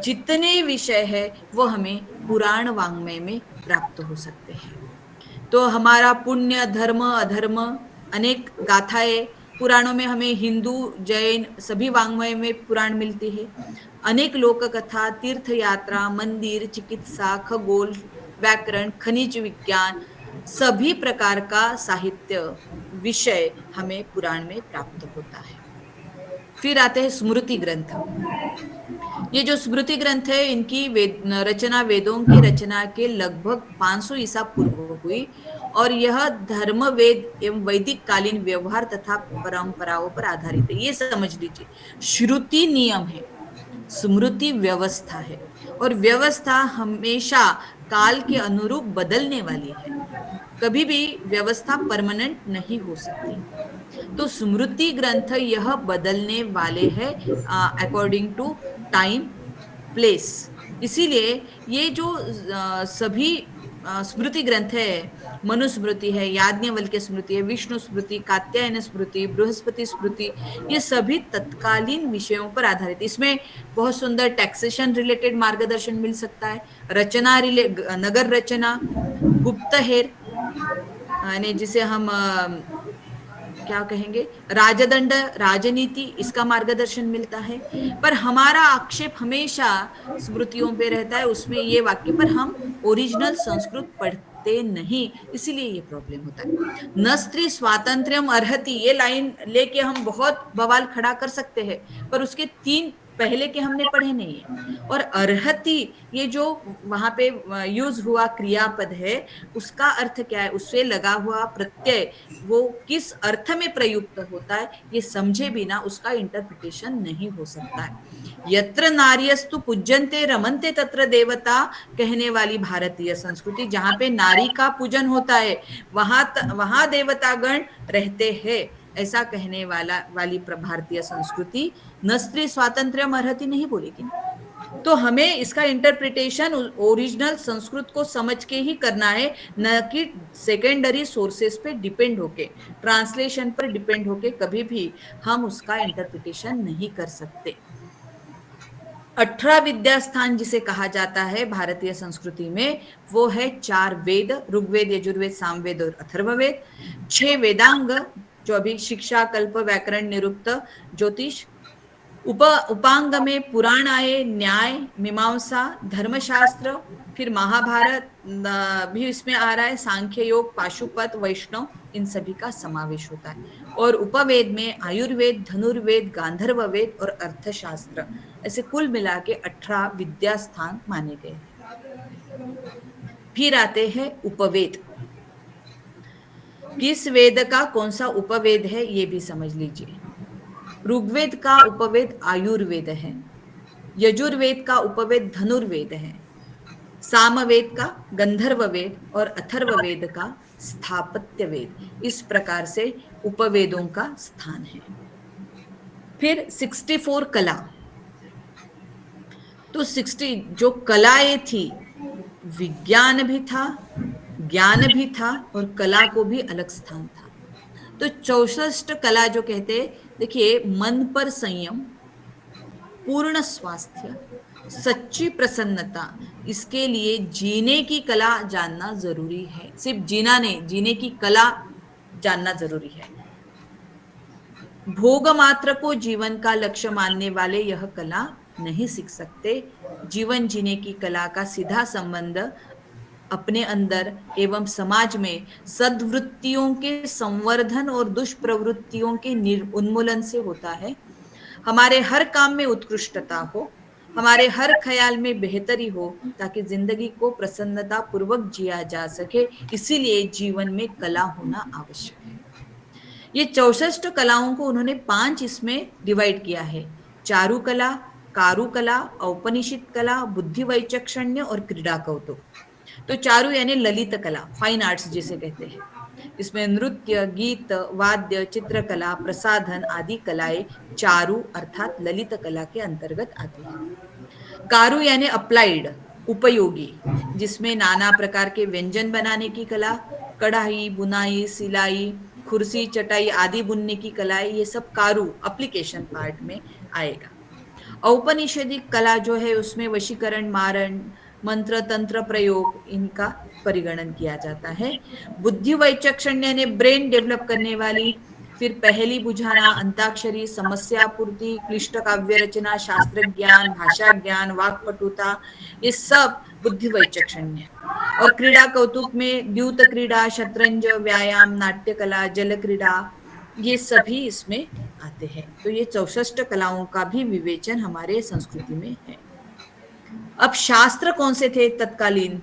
जितने विषय है वो हमें पुराण वाङ्मय में प्राप्त हो सकते हैं। तो हमारा पुण्य, धर्म, अधर्म, अनेक गाथाएं पुराणों में हमें हिंदू, जैन सभी वाङ्मय में पुराण मिलती है। अनेक लोक कथा, तीर्थ यात्रा, मंदिर, चिकित्सा, खगोल, व्याकरण, खनिज विज्ञान, सभी प्रकार का साहित्य विषय हमें पुराण में प्राप्त होता है। फिर आते हैं स्मृति ग्रंथ। ये जो स्मृति ग्रंथ है इनकी रचना वेदों की रचना के लगभग 500 ईसा पूर्व हुई और यह धर्म, वेद एवं वैदिक कालीन व्यवहार तथा परंपराओं पर आधारित है। ये समझ लीजिए, श्रुति नियम है, स्मृति व्यवस्था है और व्यवस्था हमेशा काल के अनुरूप बदलने वाली है। कभी भी व्यवस्था परमानेंट नहीं हो सकती। तो स्मृति ग्रंथ यह बदलने वाले हैं अकॉर्डिंग टू टाइम, प्लेस। इसीलिए ये जो सभी स्मृति ग्रंथ है, मनुस्मृति है, याज्ञवल्क्य स्मृति है, विष्णु स्मृति, कात्यायन स्मृति, बृहस्पति स्मृति, ये सभी तत्कालीन विषयों पर आधारित। इसमें बहुत सुंदर टैक्सेशन रिलेटेड मार्गदर्शन मिल सकता है, रचना नगर रचना, गुप्तहेर यानी जिसे हम क्या कहेंगे, राजदंड, राजनीति, इसका मार्गदर्शन मिलता है। पर हमारा आक्षेप हमेशा स्मृतियों पे रहता है, उसमें ये वाक्य, पर हम ओरिजिनल संस्कृत पढ़ते नहीं, इसीलिए ये प्रॉब्लम होता है। न स्त्री स्वातंत्र्यम अर्हति, ये लाइन लेके हम बहुत बवाल खड़ा कर सकते हैं, पर उसके 3 पहले के हमने पढ़े नहीं है। और अर्हति ये जो वहां पे यूज हुआ क्रियापद है, उसका अर्थ क्या है, उससे लगा हुआ प्रत्यय वो किस अर्थ में प्रयुक्त होता है, ये समझे बिना उसका इंटरप्रिटेशन नहीं हो सकता है। यत्र नार्यस्तु पूज्यन्ते रमन्ते तत्र देवता कहने वाली भारतीय संस्कृति, जहां पे नारी का पूजन होता है वहां देवतागण रहते हैं, ऐसा कहने वाली भारतीय संस्कृति न स्त्री स्वातंत्र्य अर्हति नहीं बोलेगी ना। तो हमें इसका इंटरप्रिटेशन ओरिजिनल संस्कृत को समझ के ही करना है, न कि सेकेंडरी सोर्सेस पे डिपेंड होके, ट्रांसलेशन पर डिपेंड होके कभी भी हम उसका इंटरप्रिटेशन नहीं कर सकते। 18 विद्या स्थान जिसे कहा जाता है भारतीय संस्कृति में, वो है 4 वेद, ऋग्वेद, यजुर्वेद, सामवेद और अथर्ववेद, 6 वेदांग जो अभी शिक्षा, कल्प, व्याकरण, निरुक्त, ज्योतिष, उपांग में पुराण आए, न्याय, मीमांसा, धर्मशास्त्र, फिर महाभारत भी इसमें आ रहा है, सांख्य योग, पाशुपत, वैष्णव, इन सभी का समावेश होता है। और उपवेद में आयुर्वेद, धनुर्वेद, गांधर्व वेद और अर्थशास्त्र, ऐसे कुल मिला के 18 विद्या स्थान माने गए हैं। फिर आते हैं उपवेद। किस वेद का कौन सा उपवेद है ये भी समझ लीजिए। ऋग्वेद का उपवेद आयुर्वेद है, यजुर्वेद का उपवेद धनुर्वेद है, सामवेद का गंधर्व वेद और अथर्ववेद का स्थापत्य वेद। इस प्रकार से उपवेदों का स्थान है। फिर 64 कला, तो 60 जो कलाएं थी, विज्ञान भी था, ज्ञान भी था और कला को भी अलग स्थान था। तो 64 कला जो कहते, देखिए, मन पर संयम, पूर्ण स्वास्थ्य, सच्ची प्रसन्नता, इसके लिए जीने की कला जानना जरूरी है। सिर्फ जीना नहीं, जीने की कला जानना जरूरी है। भोग मात्र को जीवन का लक्ष्य मानने वाले यह कला नहीं सीख सकते। जीवन जीने की कला का सीधा संबंध अपने अंदर एवं समाज में सद्वृत्तियों के संवर्धन और दुष्प्रवृत्तियों के उन्मूलन से होता है। हमारे हर काम में उत्कृष्टता हो, हमारे हर ख्याल में बेहतरी हो, ताकि जिंदगी को प्रसन्नता पूर्वक जिया जा सके। इसीलिए जीवन में कला होना आवश्यक है। ये 64 कलाओं को उन्होंने 5 इसमें डिवाइड किया है: चारुकला, कारुकला, औपनिषद कला, बुद्धि वैचक्षण्य और क्रीड़ा कौतुक। तो चारु यानी ललित कला, फाइन आर्ट्स जिसे कहते हैं। इसमें नृत्य, गीत, वाद्य, चित्रकला, प्रसाधन आदि कलाएं चारु अर्थात ललित कला के अंतर्गत आती है। कारू यानी अप्लाइड, उपयोगी, जिसमें नाना प्रकार के व्यंजन बनाने की कला, कढ़ाई, बुनाई, सिलाई, कुर्सी, चटाई आदि बुनने की कलाएं, ये सब कारू एप्लीकेशन पार्ट में आएगा। औपनिषदिक कला जो है उसमें वशीकरण, मारण, मंत्र, तंत्र प्रयोग, इनका परिगणन किया जाता है। बुद्धि वैचक्षण्य ने ब्रेन डेवलप करने वाली, फिर पहेली बुझाना, अंताक्षरी, समस्या पूर्ति, क्लिष्ट काव्य रचना, शास्त्र ज्ञान, भाषा ज्ञान, वाक्पटुता, ये सब बुद्धि वैचक्षण्य। और क्रीड़ा कौतुक में द्यूत क्रीड़ा, शतरंज, व्यायाम, नाट्य कला, जल क्रीड़ा, ये सभी इसमें आते हैं। तो ये 64 कलाओं का भी विवेचन हमारे संस्कृति में है। अब शास्त्र कौन से थे तत्कालीन?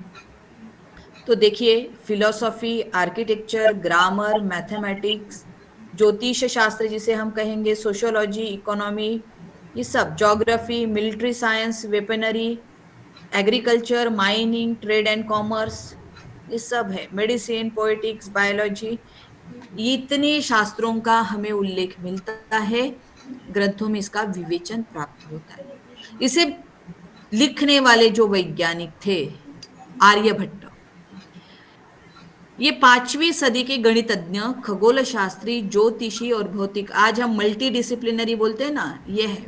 तो देखिए, फिलोसॉफी, आर्किटेक्चर, ग्रामर, मैथमेटिक्स, ज्योतिष शास्त्र जिसे हम कहेंगे, सोशियोलॉजी, इकोनॉमी, ये सब, geography, military science, weaponry, agriculture, mining, trade and commerce, ये सब है। मेडिसिन, पोएटिक्स, बायोलॉजी, इतने शास्त्रों का हमें उल्लेख मिलता है, ग्रंथों में इसका विवेचन प्राप्त होता है। इसे लिखने वाले जो वैज्ञानिक थे, आर्यभट्ट, ये 5वीं सदी के गणितज्ञ, खगोल शास्त्री, ज्योतिषी और भौतिक, आज हम मल्टी डिसिप्लिनरी बोलते हैं ना, ये है।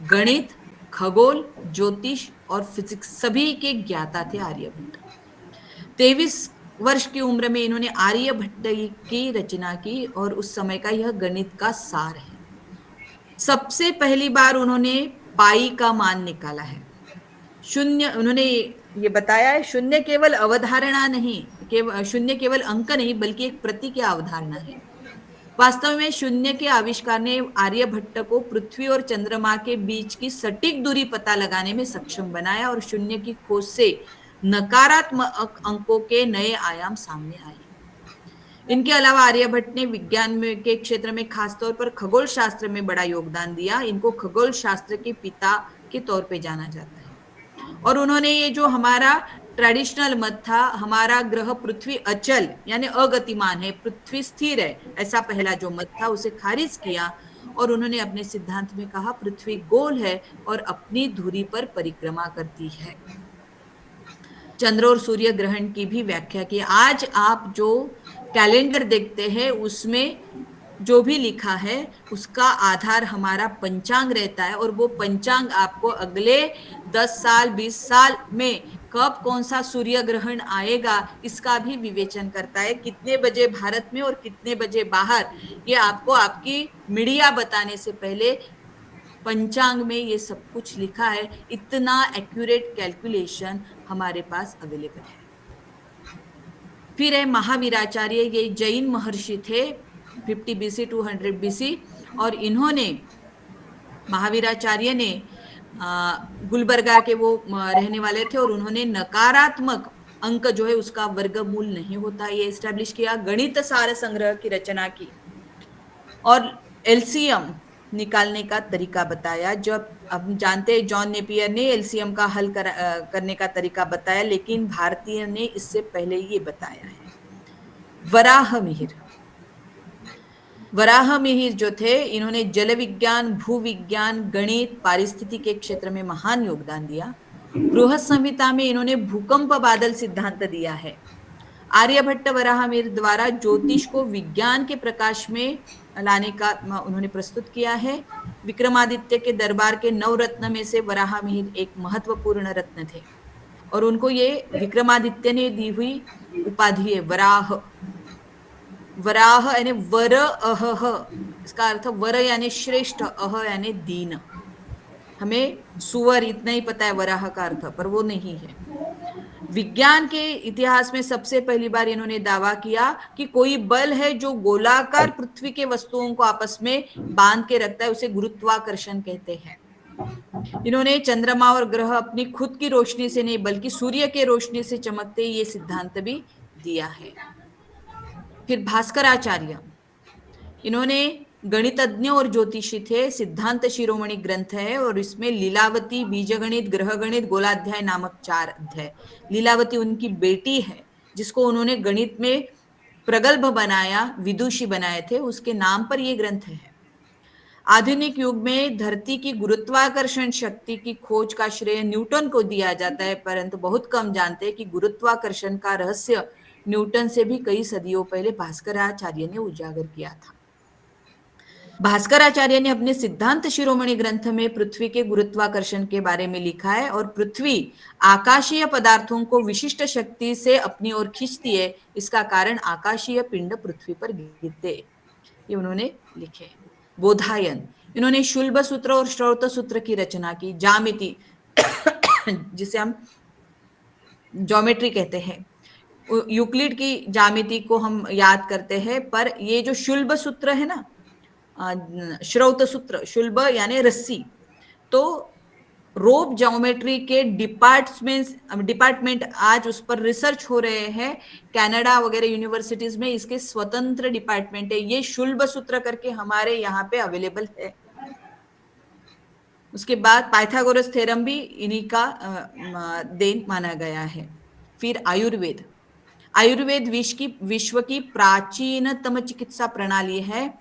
गणित, खगोल, ज्योतिष और फिजिक्स सभी के ज्ञाता थे आर्यभट्ट। 23 वर्ष की उम्र में इन्होंने आर्यभट्ट की रचना की और उस समय का यह गणित का सार है। सबसे पहली बार उन्होंने पाई का मान निकाला है। शून्य, उन्होंने ये बताया है, शून्य केवल अवधारणा नहीं, शून्य केवल अंक नहीं, बल्कि एक प्रतीक की अवधारणा है। वास्तव में शून्य के आविष्कार ने आर्यभट्ट को पृथ्वी और चंद्रमा के बीच की सटीक दूरी पता लगाने में सक्षम बनाया और शून्य की खोज से नकारात्मक अंकों के नए आयाम सामने आए। इनके अलावा आर्यभट्ट ने विज्ञान के क्षेत्र में खासतौर पर खगोल शास्त्र में बड़ा योगदान दिया। इनको खगोल शास्त्र के पिता के तौर पे जाना जाता है। और उन्होंने ये जो हमारा ट्रेडिशनल मत था हमारा ग्रह पृथ्वी अचल यानी अगतिमान है, पृथ्वी स्थिर है, ऐसा पहला जो मत था उसे खारिज किया और उन्होंने अपने सिद्धांत में कहा पृथ्वी गोल है और अपनी धुरी पर परिक्रमा करती है। चंद्र और सूर्य ग्रहण की भी व्याख्या की। आज आप जो कैलेंडर देखते हैं उसमें जो भी लिखा है उसका आधार हमारा पंचांग रहता है और वो पंचांग आपको अगले 10 साल 20 साल में कब कौन सा सूर्य ग्रहण आएगा इसका भी विवेचन करता है, कितने बजे भारत में और कितने बजे बाहर, ये आपको आपकी मीडिया बताने से पहले पंचांग में ये सब कुछ लिखा है। इतना एक्यूरेट कैलकुलेशन हमारे पास अवेलेबल है। फिर है महावीराचार्य, ये जैन महर्षि थे 50 बीसी 200 बीसी और इन्होंने महावीराचार्य ने गुलबर्गा के वो रहने वाले थे और उन्होंने नकारात्मक अंक जो है उसका वर्गमूल नहीं होता ये एस्टैब्लिश किया, गणित सार संग्रह की रचना की और एलसीएम निकालने का तरीका बताया। जब हम जानते हैं जॉन नेपियर ने एलसीएम का हल करने का तरीका बताया, लेकिन भारतीय ने इससे पहले ये बताया है। वराह मिहिर जो थे इन्होंने जल विज्ञान, भू विज्ञान, गणित, पारिस्थितिकी के क्षेत्र में महान योगदान दिया। बृहत संहिता में इन्होंने भूकंप बादल सिद्धांत दिया है। आर्यभट्ट वराहमिहिर द्वारा ज्योतिष को विज्ञान के प्रकाश में लाने का उन्होंने प्रस्तुत किया है। विक्रमादित्य के दरबार के 9 रत्न में से वराहमिहिर एक महत्वपूर्ण रत्न थे और उनको ये विक्रमादित्य ने दी हुई उपाधि है वराह। वराह यानी वर अह, इसका अर्थ वर यानी श्रेष्ठ, अह यानी दीन। हमें सुअर इतना ही पता है वराह का अर्थ, पर वो नहीं है। विज्ञान के इतिहास में सबसे पहली बार इन्होंने दावा किया कि कोई बल है जो गोलाकार पृथ्वी के वस्तुओं को आपस में बांध के रखता है, उसे गुरुत्वाकर्षण कहते हैं। इन्होंने चंद्रमा और ग्रह अपनी खुद की रोशनी से नहीं बल्कि सूर्य के रोशनी से चमकते ये सिद्धांत भी दिया है। फिर भास्कराचार्य, इन्होंने गणितज्ञ और ज्योतिषी थे। सिद्धांत शिरोमणि ग्रंथ है और इसमें लीलावती, बीजगणित, ग्रहगणित, गोलाध्याय नामक 4 अध्याय। लीलावती उनकी बेटी है जिसको उन्होंने गणित में प्रगल्भ बनाया, विदुषी बनाए थे, उसके नाम पर यह ग्रंथ है। आधुनिक युग में धरती की गुरुत्वाकर्षण शक्ति की खोज का श्रेय न्यूटन को दिया जाता है, परंतु बहुत कम जानते हैं कि गुरुत्वाकर्षण का रहस्य न्यूटन से भी कई सदियों पहले भास्कराचार्य ने उजागर किया था। भास्कराचार्य ने अपने सिद्धांत शिरोमणि ग्रंथ में पृथ्वी के गुरुत्वाकर्षण के बारे में लिखा है और पृथ्वी आकाशीय पदार्थों को विशिष्ट शक्ति से अपनी ओर खींचती है, इसका कारण आकाशीय पिंड पृथ्वी पर गिरते, ये उन्होंने लिखे। बोधायन, इन्होंने शुल्ब सूत्र और श्रौत सूत्र की रचना की। ज्यामिति जिसे हम ज्योमेट्री कहते हैं, यूक्लिड की ज्यामिति को हम याद करते हैं, पर ये जो शुल्ब सूत्र है ना, श्रौत सूत्र, शुल्ब यानी रस्सी, तो रोप ज्योमेट्री के डिपार्टमेंट आज उस पर रिसर्च हो रहे हैं। कनाडा वगैरह यूनिवर्सिटीज में इसके स्वतंत्र डिपार्टमेंट है। ये शुल्ब सूत्र करके हमारे यहाँ पे अवेलेबल है। उसके बाद पाइथागोरस थ्योरम भी इन्हीं का देन माना गया है। फिर आयुर्वेद, आयुर्वेद विश्व की प्राचीनतम चिकित्सा प्रणाली है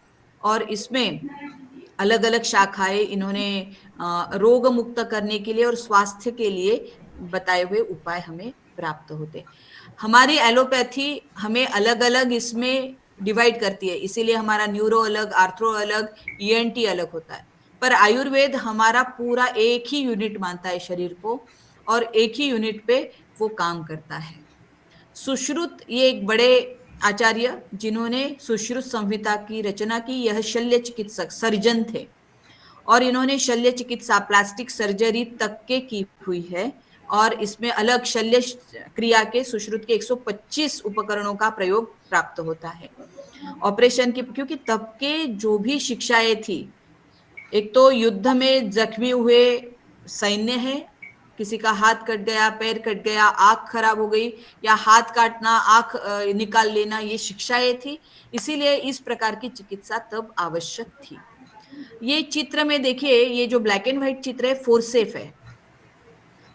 और इसमें अलग अलग शाखाएं इन्होंने रोग मुक्त करने के लिए और स्वास्थ्य के लिए बताए हुए उपाय हमें प्राप्त होते। हमारी एलोपैथी हमें अलग अलग इसमें डिवाइड करती है, इसीलिए हमारा न्यूरो अलग, आर्थ्रो अलग, ईएनटी अलग होता है, पर आयुर्वेद हमारा पूरा एक ही यूनिट मानता है शरीर को और एक ही यूनिट पे वो काम करता है। सुश्रुत, ये एक बड़े आचार्य जिन्होंने सुश्रुत संहिता की रचना की, यह शल्य चिकित्सक सर्जन थे और इन्होंने शल्य चिकित्सा प्लास्टिक सर्जरी तक के की हुई है और इसमें अलग शल्य क्रिया के सुश्रुत के 125 उपकरणों का प्रयोग प्राप्त होता है ऑपरेशन की, क्योंकि तब के जो भी शिक्षाएं थी, एक तो युद्ध में जख्मी हुए सैन्य है, किसी का हाथ कट गया, पैर कट गया, आंख खराब हो गई या हाथ काटना, आंख निकाल लेना, ये शिक्षाएं थी, इसीलिए इस प्रकार की चिकित्सा तब आवश्यक थी। ये चित्र में देखिए, ये जो ब्लैक एंड व्हाइट चित्र है फोर्सेप है।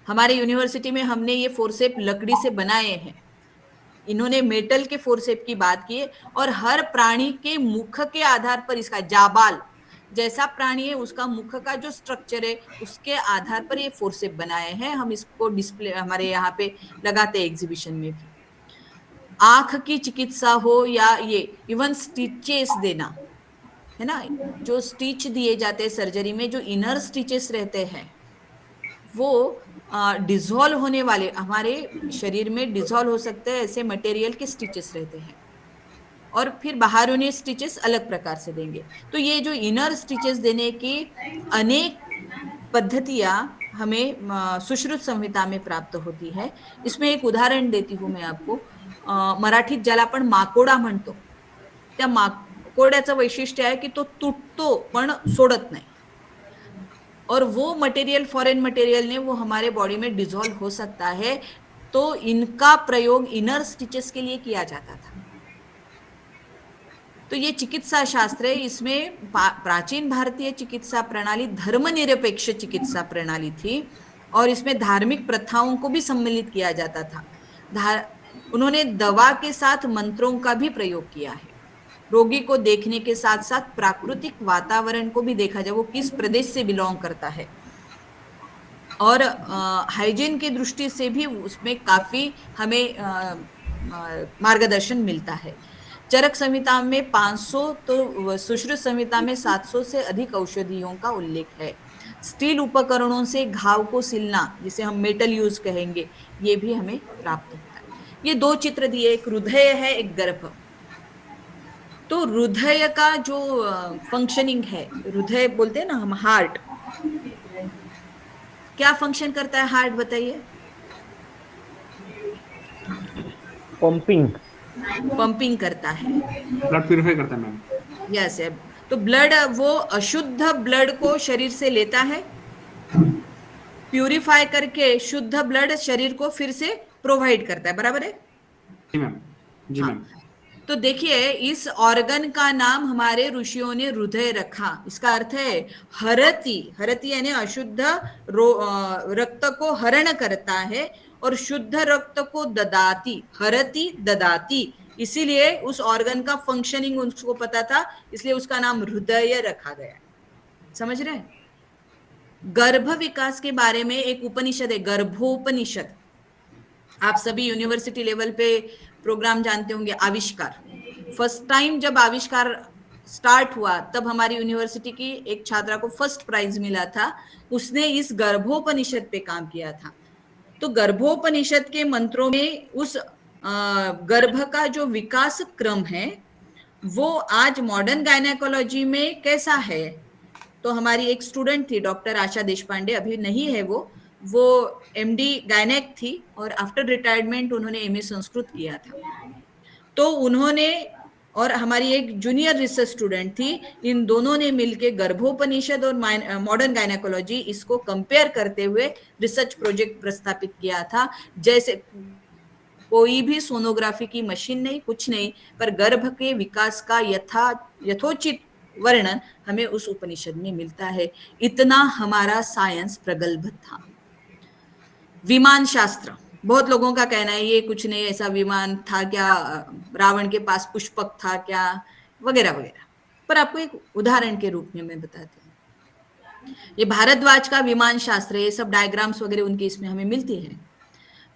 हमारे यूनिवर्सिटी में हमने ये फोरसेप लकड़ी से बनाए हैं, इन्होंने मेटल के फोरसेप की बात की है, और हर प्राणी के मुख के आधार पर इसका जाबाल जैसा प्राणी है उसका मुख का जो स्ट्रक्चर है उसके आधार पर ये फोरसेप बनाए हैं। हम इसको डिस्प्ले हमारे यहाँ पे लगाते हैं एग्जीबिशन में भी। आंख की चिकित्सा हो या ये इवन स्टिचेस देना है ना, जो स्टिच दिए जाते हैं सर्जरी में, जो इनर स्टिचेस रहते हैं वो डिसॉल्व होने वाले, हमारे शरीर में डिसॉल्व हो सकते हैं ऐसे मटेरियल के स्टिचेस रहते हैं, और फिर बाहरों स्टिचेस अलग प्रकार से देंगे। तो ये जो इनर स्टिचेस देने की अनेक पद्धतियां हमें सुश्रुत संहिता में प्राप्त होती है। इसमें एक उदाहरण देती हूँ मैं आपको। मराठीत ज्याला आपण माकोडा म्हणतो, त्या माकोड्याचं वैशिष्ट्य आहे की तो तुटतो पण सोडत नाही, और वो मटेरियल फॉरेन मटेरियल ने वो हमारे बॉडी में डिसॉल्व हो सकता है, तो इनका प्रयोग इनर स्टिचेस के लिए किया जाता था। तो ये चिकित्सा शास्त्र है, इसमें प्राचीन भारतीय चिकित्सा प्रणाली धर्मनिरपेक्ष चिकित्सा प्रणाली थी, और इसमें धार्मिक प्रथाओं को भी सम्मिलित किया जाता था। उन्होंने दवा के साथ मंत्रों का भी प्रयोग किया है। रोगी को देखने के साथ साथ प्राकृतिक वातावरण को भी देखा जाए, वो किस प्रदेश से बिलोंग करता है, और हाइजीन की दृष्टि से भी उसमें काफी हमें मार्गदर्शन मिलता है। चरक संहिता में 500 तो सुश्रुत संहिता में 700 से अधिक औषधियों का उल्लेख है। स्टील उपकरणों से घाव को सिलना, जिसे हम मेटल यूज कहेंगे, ये भी हमें प्राप्त होता है। ये दो चित्र दिए, एक हृदय है एक गर्भ। तो हृदय का जो फंक्शनिंग है, हृदय बोलते हैं ना हम हार्ट, क्या फंक्शन करता है हार्ट बताइए? पंपिंग करता है, ब्लड प्यूरिफाई करता है मैम। यस है। तो ब्लड, वो अशुद्ध ब्लड को शरीर से लेता है, प्यूरिफाई करके शुद्ध ब्लड शरीर को फिर से प्रोवाइड करता है, बराबर है? जी मैम, जी मैम। तो देखिए, इस ऑर्गन का नाम हमारे ऋषियों ने हृदय रखा। इसका अर्थ है हरति, हरति यानी अशुद्ध रक्त को हरण करता है, और शुद्ध रक्त को ददाती, हरति ददाती। इसीलिए उस ऑर्गन का फंक्शनिंग उसको पता था, इसलिए उसका नाम हृदय रखा गया। समझ रहे हैं? गर्भ विकास के बारे में एक उपनिषद है, गर्भोपनिषद। आप सभी यूनिवर्सिटी लेवल पे प्रोग्राम जानते होंगे, आविष्कार। फर्स्ट टाइम जब आविष्कार स्टार्ट हुआ तब हमारी यूनिवर्सिटी की एक छात्रा को फर्स्ट प्राइज मिला था, उसने इस गर्भोपनिषद पे काम किया था। तो गर्भोपनिषद के मंत्रों में उस गर्भ का जो विकास क्रम है वो आज मॉडर्न गायनेकोलॉजी में कैसा है। तो हमारी एक स्टूडेंट थी डॉक्टर आशा देशपांडे, अभी नहीं है वो एमडी गायनेक थी, और आफ्टर रिटायरमेंट उन्होंने एमए संस्कृत किया था। तो उन्होंने और हमारी एक जूनियर रिसर्च स्टूडेंट थी, इन दोनों ने मिलकर गर्भोपनिषद और मॉडर्न गायनेकोलॉजी इसको कंपेयर करते हुए रिसर्च प्रोजेक्ट प्रस्तापित किया था। जैसे कोई भी सोनोग्राफी की मशीन नहीं, कुछ नहीं, पर गर्भ के विकास का यथोचित वर्णन हमें उस उपनिषद में मिलता है। इतना हमारा साइंस प्रगल्भ था। विमान शास्त्र, बहुत लोगों का कहना है ये कुछ नहीं, ऐसा विमान था क्या, रावण के पास पुष्पक था क्या, वगैरह वगैरह। पर आपको एक उदाहरण के रूप में मैं बताती हूँ। ये भारद्वाज का विमान शास्त्र, ये सब डायग्राम्स वगैरह उनके इसमें हमें मिलती है।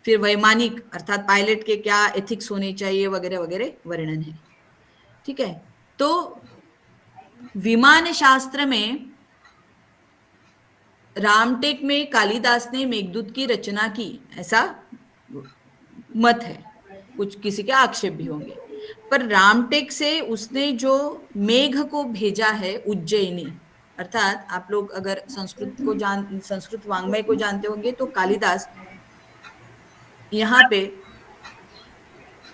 फिर वैमानिक अर्थात पायलट के क्या एथिक्स होने चाहिए वगैरह वगैरह वर्णन है। ठीक है, तो विमान शास्त्र में रामटेक में कालिदास ने मेघदूत की रचना की, ऐसा मत है। कुछ किसी के आक्षेप भी होंगे, पर रामटेक से उसने जो मेघ को भेजा है उज्जैनी, अर्थात आप लोग अगर संस्कृत वांग्मय को जानते होंगे तो कालिदास यहाँ पे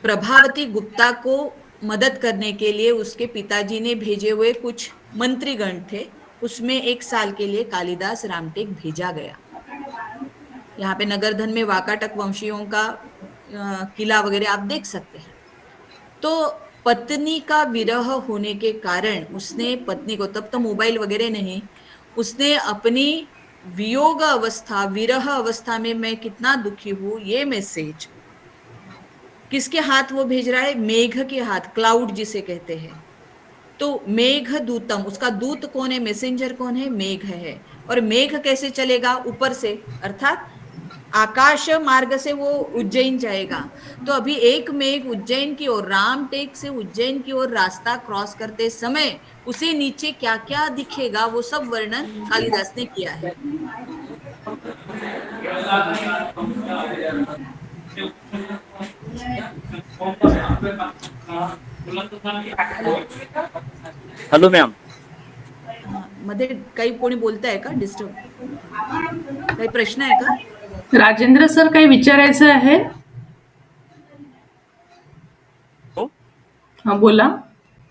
प्रभावती गुप्ता को मदद करने के लिए उसके पिताजी ने भेजे हुए कुछ मंत्रीगण थे, उसमें एक साल के लिए कालिदास रामटेक भेजा गया। यहाँ पे नगरधन में वाकाटक वंशियों का किला वगैरह आप देख सकते हैं। तो पत्नी का विरह होने के कारण उसने पत्नी को, तब तो मोबाइल वगैरह नहीं, उसने अपनी वियोग अवस्था, विरह अवस्था में मैं कितना दुखी हूं, ये मैसेज किसके हाथ वो भेज रहा है? मेघ के हाथ, क्लाउड जिसे कहते हैं। तो मेघ दूतम, उसका दूत कौन है? मैसेंजर कौन है? मेघ है। और मेघ कैसे चलेगा? ऊपर से, अर्थात आकाश मार्ग से वो उज्जैन जाएगा। तो अभी एक मेघ उज्जैन की ओर, रामटेक से उज्जैन की ओर रास्ता क्रॉस करते समय उसे नीचे क्या क्या दिखेगा, वो सब वर्णन कालिदास ने किया है। Hello ma'am. मध्ये काही कोणी बोलताय का? डिस्टर्ब, काही प्रश्न आहे का? राजेंद्र सर, काही विचारायचं आहे? हो. हाँ, बोला.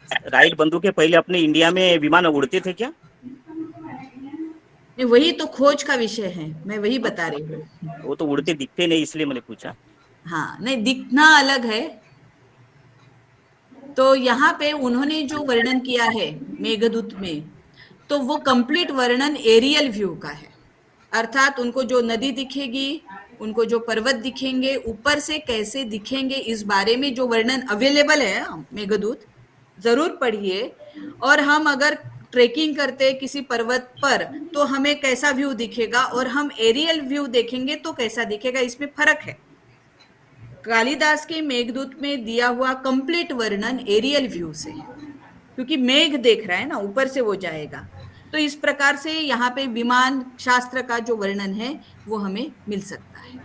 राइट बंधु के पहले अपने इंडिया में विमान उड़ते थे क्या? नहीं, वही तो खोज का विषय है, मैं वही बता रही हूँ। वो तो उड़ते दिखते नहीं, इसलिए मैंने पूछा. हाँ, नहीं, दिखना अलग है। तो यहाँ पे उन्होंने जो वर्णन किया है मेघदूत में, तो वो कंप्लीट वर्णन एरियल व्यू का है। अर्थात उनको जो नदी दिखेगी, उनको जो पर्वत दिखेंगे, ऊपर से कैसे दिखेंगे, इस बारे में जो वर्णन अवेलेबल है मेघदूत, जरूर पढ़िए। और हम अगर ट्रेकिंग करते किसी पर्वत पर तो हमें कैसा व्यू दिखेगा, और हम एरियल व्यू देखेंगे तो कैसा दिखेगा, इसमें फर्क है। कालिदास के मेघदूत में दिया हुआ कंप्लीट वर्णन एरियल व्यू से है, क्योंकि मेघ देख रहा है ना, ऊपर से वो जाएगा। तो इस प्रकार से यहाँ पे विमान शास्त्र का जो वर्णन है वो हमें मिल सकता है।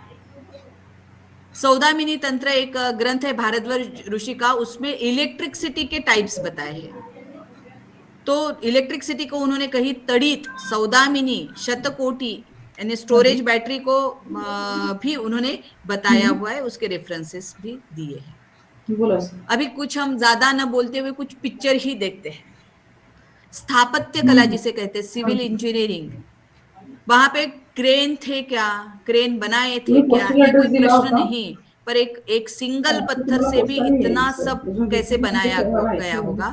सौदामिनी तंत्र एक ग्रंथ है भारद्वाज ऋषि का, उसमें इलेक्ट्रिसिटी के टाइप्स बताए हैं। तो इलेक्ट्रिसिटी को उन्होंने कही तड़ित, सौदामिनी, शतकोटि, यानी स्टोरेज बैटरी को भी उन्होंने बताया हुआ है, उसके रेफरेंसेस भी दिए हैं। अभी कुछ हम ज्यादा न बोलते हुए कुछ पिक्चर ही देखते हैं। स्थापत्य कला जिसे कहते हैं, सिविल इंजीनियरिंग, वहां पे क्रेन थे क्या, क्रेन बनाए थे क्या, ये कोई प्रश्न नहीं, पर एक सिंगल पत्थर से भी इतना सब कैसे बनाया गया होगा,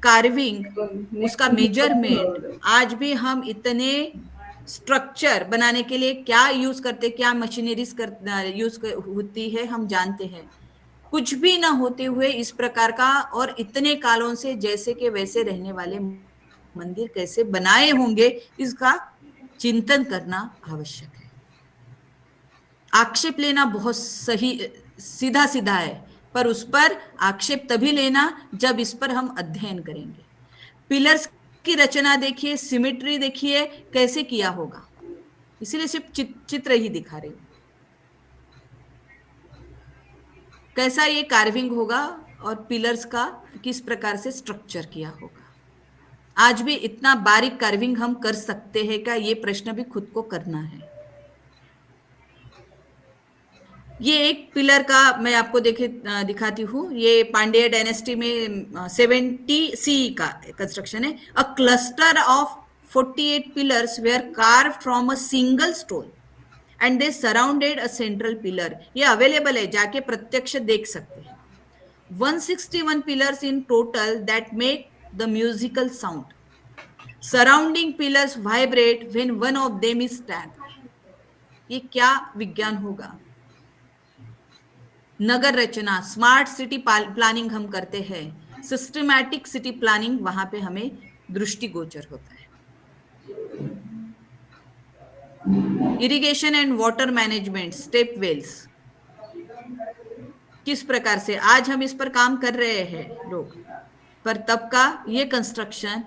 कार्विंग, उसका मेजरमेंट, आज भी हम इतने स्ट्रक्चर बनाने के लिए क्या यूज करते, क्या मशीनरीज यूज होती है, हम जानते हैं। कुछ भी ना होते हुए इस प्रकार का और इतने कालों से जैसे के वैसे रहने वाले मंदिर कैसे बनाए होंगे, इसका चिंतन करना आवश्यक है। आक्षेप लेना बहुत सही, सीधा सीधा है, पर उस पर आक्षेप तभी लेना जब इस पर हम अध्ययन करेंगे। पिलर्स की रचना देखिए, सिमेट्री देखिए कैसे किया होगा, इसीलिए सिर्फ चित्र ही दिखा रही हूं, कैसा ये कार्विंग होगा और पिलर्स का किस प्रकार से स्ट्रक्चर किया होगा। आज भी इतना बारीक कार्विंग हम कर सकते हैं क्या, ये प्रश्न भी खुद को करना है। ये एक पिलर का मैं आपको दिखाती हूँ, ये पांड्या डायनेस्टी में 70 सी का कंस्ट्रक्शन है। A cluster of 48 pillars were carved from a single stone and they surrounded a central pillar. ये अवेलेबल है, जाके प्रत्यक्ष देख सकते हैं। 161 pillars in total that make the musical sound. Surrounding pillars vibrate when one of them is tapped. ये क्या विज्ञान होगा। नगर रचना, स्मार्ट सिटी प्लानिंग हम करते हैं, सिस्टमैटिक सिटी प्लानिंग वहां पे हमें दृष्टिगोचर होता है। Irrigation and water management, step wells, किस प्रकार से आज हम इस पर काम कर रहे हैं लोग, पर तब का ये कंस्ट्रक्शन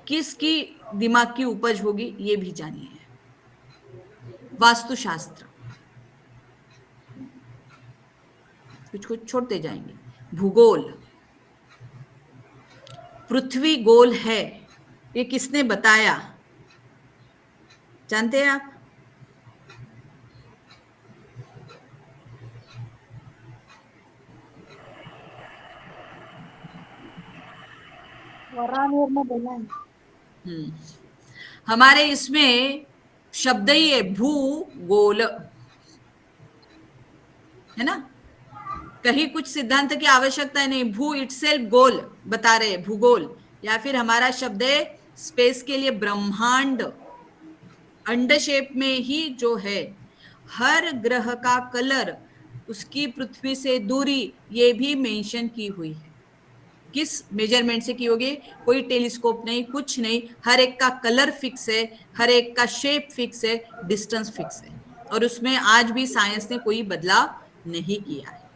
किसकी दिमाग की उपज होगी, ये भी जानिए। वास्तुशास्त्र, कुछ कुछ छोड़ते जाएंगे। भूगोल, पृथ्वी गोल है, ये किसने बताया, जानते हैं आप? हमारे इसमें शब्द ही है भूगोल, है ना। कहीं कुछ सिद्धांत की आवश्यकता नहीं, भू इटसेल्फ गोल बता रहे भूगोल। या फिर हमारा शब्द है स्पेस के लिए ब्रह्मांड, अंड शेप में ही जो है, हर ग्रह का कलर, उसकी पृथ्वी से दूरी, ये भी मेंशन की हुई है। किस मेजरमेंट से की होगी? कोई टेलीस्कोप नहीं, कुछ नहीं, हर एक का कलर फिक्स है, हर एक का शेप फिक्स है, डिस्टेंस फिक्स है, और उसमें आज भी साइंस ने कोई बदलाव नहीं किया है।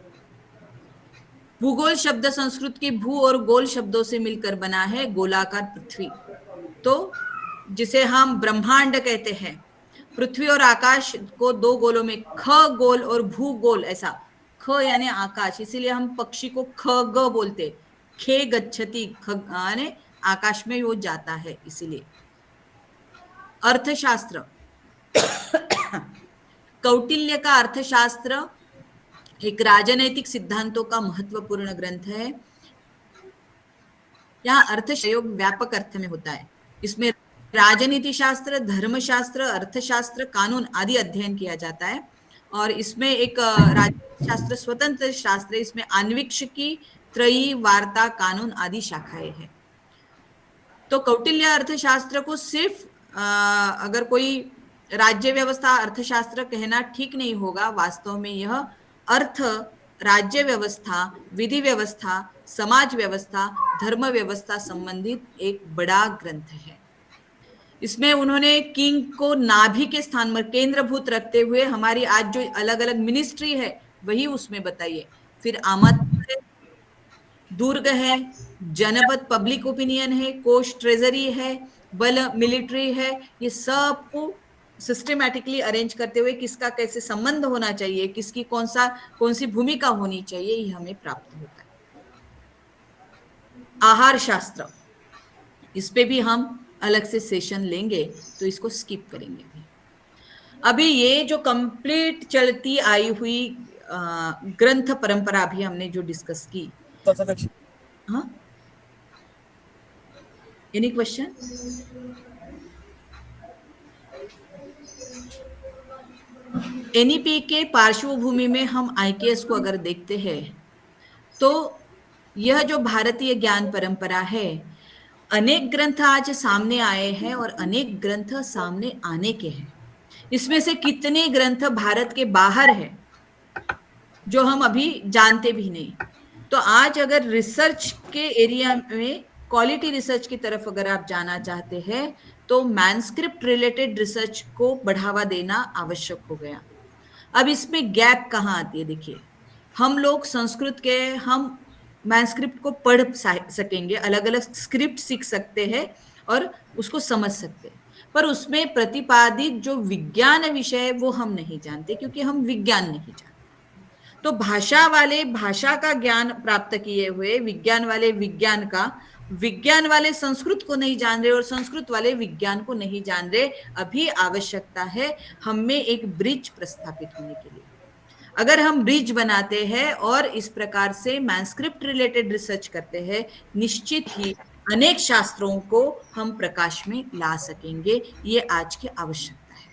भूगोल शब्द संस्कृत की भू और गोल शब्दों से मिलकर बना है, गोलाकार पृथ्वी, तो जिसे हम ब्रह्मांड कहते हैं। पृथ्वी और आकाश को दो गोलों में, ख गोल और भू गोल, ऐसा, ख यानी आकाश, इसीलिए हम पक्षी को खग बोलते, खे गच्छति, खग यानी आकाश में वो जाता है, इसीलिए। अर्थशास्त्र, कौटिल्य का अर्थशास्त्र एक राजनैतिक सिद्धांतों का महत्वपूर्ण ग्रंथ है। यहाँ अर्थयोग व्यापक अर्थ में होता है, इसमें राजनीति शास्त्र, धर्मशास्त्र, अर्थशास्त्र, कानून आदि अध्ययन किया जाता है। और इसमें एक राजनीति शास्त्र स्वतंत्र शास्त्र है, इसमें आन्वीक्षिकी, त्रयी, वार्ता, कानून आदि शाखाएं हैं। तो कौटिल्य अर्थशास्त्र को सिर्फ अगर कोई राज्य व्यवस्था अर्थशास्त्र कहना ठीक नहीं होगा। वास्तव में यह अर्थ, राज्य व्यवस्था, विधि व्यवस्था, समाज व्यवस्था, धर्म व्यवस्था संबंधित एक बड़ा ग्रंथ है। इसमें उन्होंने किंग को नाभि के स्थान पर केंद्रभूत रखते हुए हमारी आज जो अलग अलग मिनिस्ट्री है वही उसमें बताइए। फिर आमद है, दुर्ग है, जनपद पब्लिक ओपिनियन है, कोष ट्रेजरी है, बल मिलिट्री है, ये सब को सिस्टमैटिकली अरेंज करते हुए किसका कैसे संबंध होना चाहिए, किसकी कौन सी भूमिका होनी चाहिए, ये हमें प्राप्त होता है। आहार शास्त्र, इस पे भी हम अलग से सेशन लेंगे, तो इसको स्किप करेंगे। अभी ये जो कंप्लीट चलती आई हुई ग्रंथ परंपरा भी हमने जो डिस्कस की, हाँ, एनी क्वेश्चन? एनईपी के पार्श्वभूमि में हम आईकेएस को अगर देखते हैं, तो यह जो भारतीय ज्ञान परंपरा है, अनेक ग्रंथ आज सामने आए हैं और अनेक ग्रंथ सामने आने के हैं। इसमें से कितने ग्रंथ भारत के बाहर है जो हम अभी जानते भी नहीं। तो आज अगर रिसर्च के एरिया में क्वालिटी रिसर्च की तरफ अगर आप जाना चाहते हैं, तो मैनस्क्रिप्ट रिलेटेड रिसर्च को बढ़ावा देना आवश्यक हो गया। अब इसमें गैप कहाँ आती है? देखिए, हम लोग संस्कृत के, हम मैनस्क्रिप्ट को पढ़ सकेंगे, अलग अलग स्क्रिप्ट सीख सकते हैं और उसको समझ सकते हैं, पर उसमें प्रतिपादित जो विज्ञान विषय है वो हम नहीं जानते, क्योंकि हम विज्ञान नहीं जानते। तो भाषा वाले भाषा का ज्ञान प्राप्त किए हुए, विज्ञान वाले विज्ञान का, विज्ञान वाले संस्कृत को नहीं जान रहे और संस्कृत वाले विज्ञान को नहीं जान रहे। अभी आवश्यकता है हमें एक ब्रिज प्रस्थापित होने के लिए। अगर हम ब्रिज बनाते हैं और इस प्रकार से मैनस्क्रिप्ट रिलेटेड रिसर्च करते हैं, निश्चित ही अनेक शास्त्रों को हम प्रकाश में ला सकेंगे। ये आज की आवश्यकता है।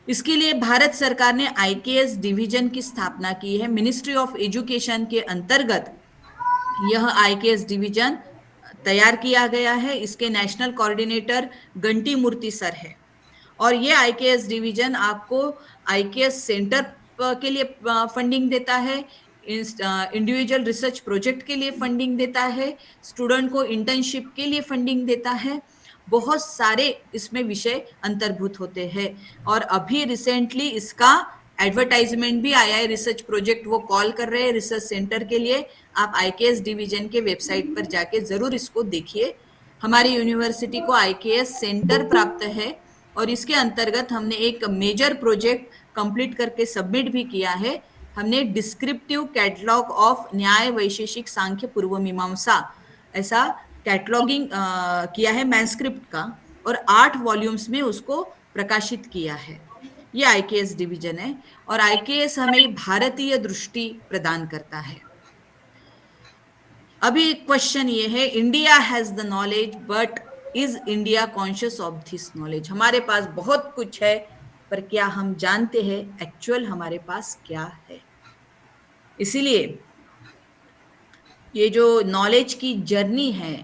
इसके लिए भारत सरकार ने आईकेएस डिवीजन की स्थापना की है। मिनिस्ट्री ऑफ एजुकेशन के अंतर्गत यह आईकेएस डिवीजन तैयार किया गया है। इसके नेशनल कोऑर्डिनेटर घंटी मूर्ति सर है, और ये आईकेएस डिवीजन आपको आईकेएस सेंटर के लिए फंडिंग देता है, इंडिविजुअल रिसर्च प्रोजेक्ट के लिए फंडिंग देता है, स्टूडेंट को इंटर्नशिप के लिए फंडिंग देता है। बहुत सारे इसमें विषय अंतर्भूत होते हैं, और अभी रिसेंटली इसका एडवर्टाइजमेंट भी आया है। रिसर्च प्रोजेक्ट वो कॉल कर रहे हैं रिसर्च सेंटर के लिए। आप आईकेएस डिवीजन के वेबसाइट पर जाके जरूर इसको देखिए। हमारी यूनिवर्सिटी को आईकेएस सेंटर प्राप्त है, और इसके अंतर्गत हमने एक मेजर प्रोजेक्ट कंप्लीट करके सबमिट भी किया है। हमने डिस्क्रिप्टिव कैटलॉग ऑफ न्याय वैशेषिक सांख्य पूर्व मीमांसा, ऐसा कैटलॉगिंग किया है मैनस्क्रिप्ट का, और 8 वॉल्यूम्स में उसको प्रकाशित किया है। ये आईकेएस डिवीजन है, और आईकेएस हमें भारतीय दृष्टि प्रदान करता है। अभी क्वेश्चन ये है, India has the knowledge but is India conscious of this knowledge? हमारे पास बहुत कुछ है, पर क्या हम जानते हैं एक्चुअल हमारे पास क्या है? इसीलिए ये जो नॉलेज की जर्नी है,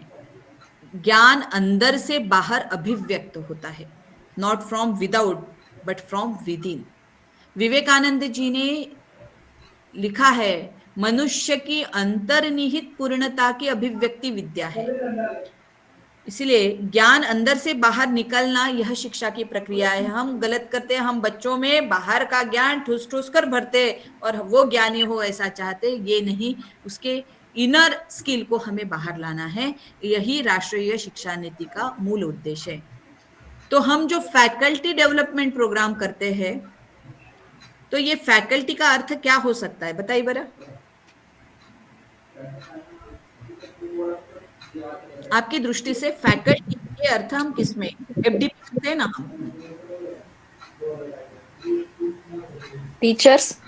ज्ञान अंदर से बाहर अभिव्यक्त होता है। Not from without but from within. Vivekananda ji ने लिखा है, मनुष्य की अंतर्निहित पूर्णता की अभिव्यक्ति विद्या है। इसलिए ज्ञान अंदर से बाहर निकलना यह शिक्षा की प्रक्रिया है। हम गलत करते हैं, हम बच्चों में बाहर का ज्ञान ठूस ठूस कर भरते और वो ज्ञानी हो ऐसा चाहते, ये नहीं। उसके इनर स्किल को हमें बाहर लाना है। यही राष्ट्रीय शिक्षा नीति का मूल उद्देश्य है। तो हम जो फैकल्टी डेवलपमेंट प्रोग्राम करते हैं, तो ये फैकल्टी का अर्थ क्या हो सकता है, बताइए बरा। आपकी दृष्टि से फैकल्टी के अर्थ हम किसमें, एफडी करते हैं ना हम, टीचर्स,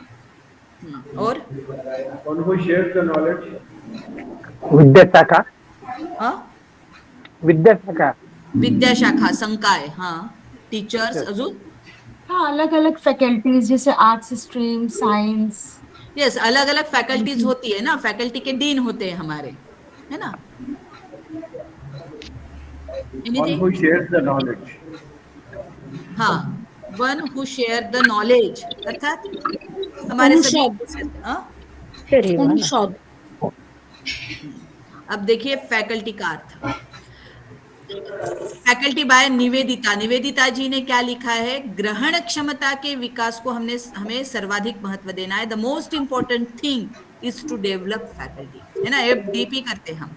और One who shares the knowledge. विद्याशाखा, हाँ, विद्याशाखा, विद्याशाखा, संकाय, हाँ, टीचर्स, अजून हाँ, अलग अलग फैकल्टीज जैसे आर्ट्स स्ट्रीम, साइंस। यस, अलग अलग फैकल्टीज होती है ना, फैकल्टी के डीन होते हैं हमारे, है ना। One who shares the knowledge. हाँ, one who share the knowledge, अर्थात हमारे सभी, हाँ? अनुषद। अब देखिए फैकल्टी का अर्थ, फैकल्टी बाय निवेदिता। निवेदिता जी ने क्या लिखा है, ग्रहण क्षमता के विकास को हमें सर्वाधिक महत्व देना है। The most important thing is to develop faculty, है ना, एफडीपी करते हम।